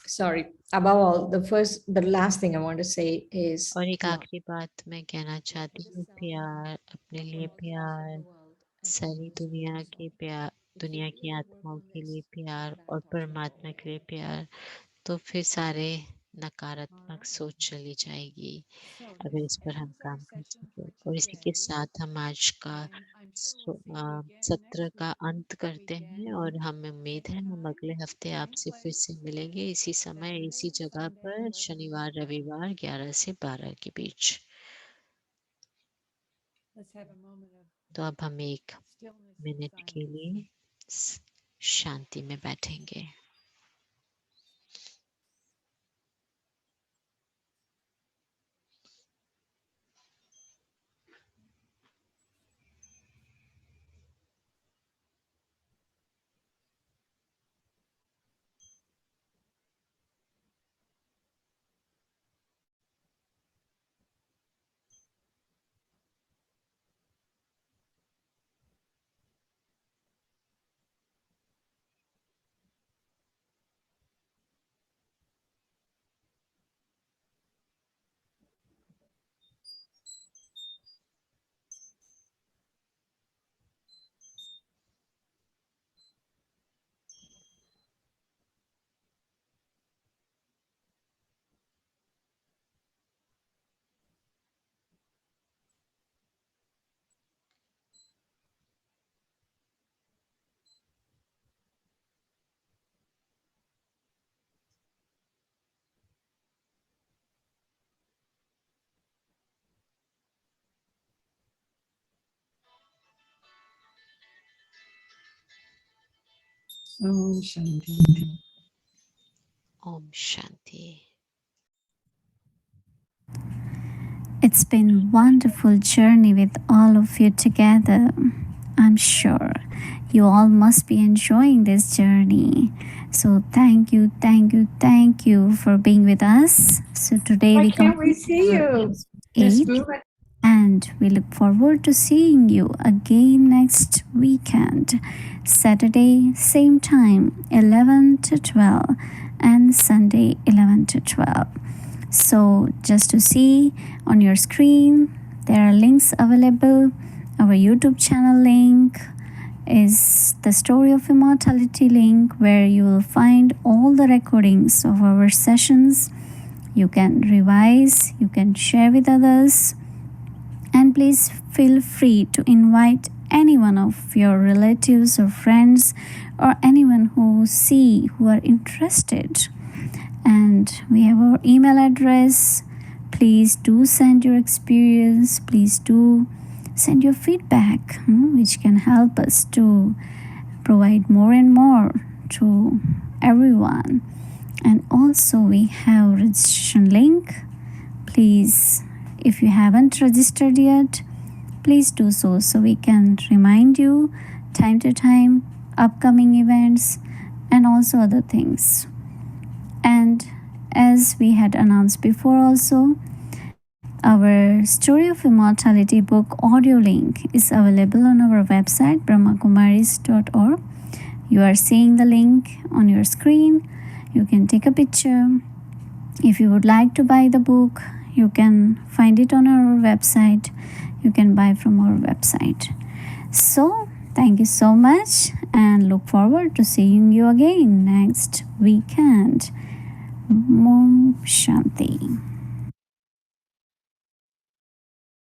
Sorry, above all, the last thing I want to say is और एक love. आखिरी बात मैं कहना चाहती For the हूँ, self, प्यार, अपने for लिए all the rest of प्यार, the world, and for सारी the दुनिया supreme के soul. प्यार, If you दुनिया की really work आत्माओं on के लिए this, प्यार bad और thoughts will go परमात्मा away. के लिए प्यार, तो फिर सारे नकारात्मक सोच चली जाएगी, so. अगर This इस पर हम ends our काम कर session सके। for और इसी के today. साथ हम आज का I'm sure we'll see you again सत्र next का week. अंत करते हैं, और हमें उम्मीद है Same हम अगले time, हफ्ते same आपसे फिर place. से मिलेंगे, इसी समय, Saturday इसी and जगह Sunday, पर, 11 शनिवार a.m. रविवार 11 से 12 के बीच। Let's have a moment of तो अब हम एक stillness and मिनट के silence. लिए शांति में बैठेंगे। Om Shanti. Om Shanti. It's been wonderful journey with all of you together. I'm sure you all must be enjoying this journey. So thank you, thank you, thank you for being with us. So today Why we can't we see you, Miss 8, Wu? and we look forward to seeing you again next weekend, Saturday same time 11 to 12 and Sunday 11 to 12. So just to see on your screen, there are links available. Our YouTube channel link is the Story of Immortality link, where you will find all the recordings of our sessions. You can revise, you can share with others, and please feel free to invite any one of your relatives or friends or anyone who are interested. And we have our email address. Please do send your experience. Please do send your feedback, which can help us to provide more and more to everyone. And also we have registration link. Please, if you haven't registered yet, please do so we can remind you time to time upcoming events and also other things. And as we had announced before also, our Story of Immortality book audio link is available on our website brahmakumaris.org. You are seeing the link on your screen. You can take a picture. If you would like to buy the book, you can find it on our website. You can buy from our website. So thank you so much, and look forward to seeing you again next weekend. Om Shanti.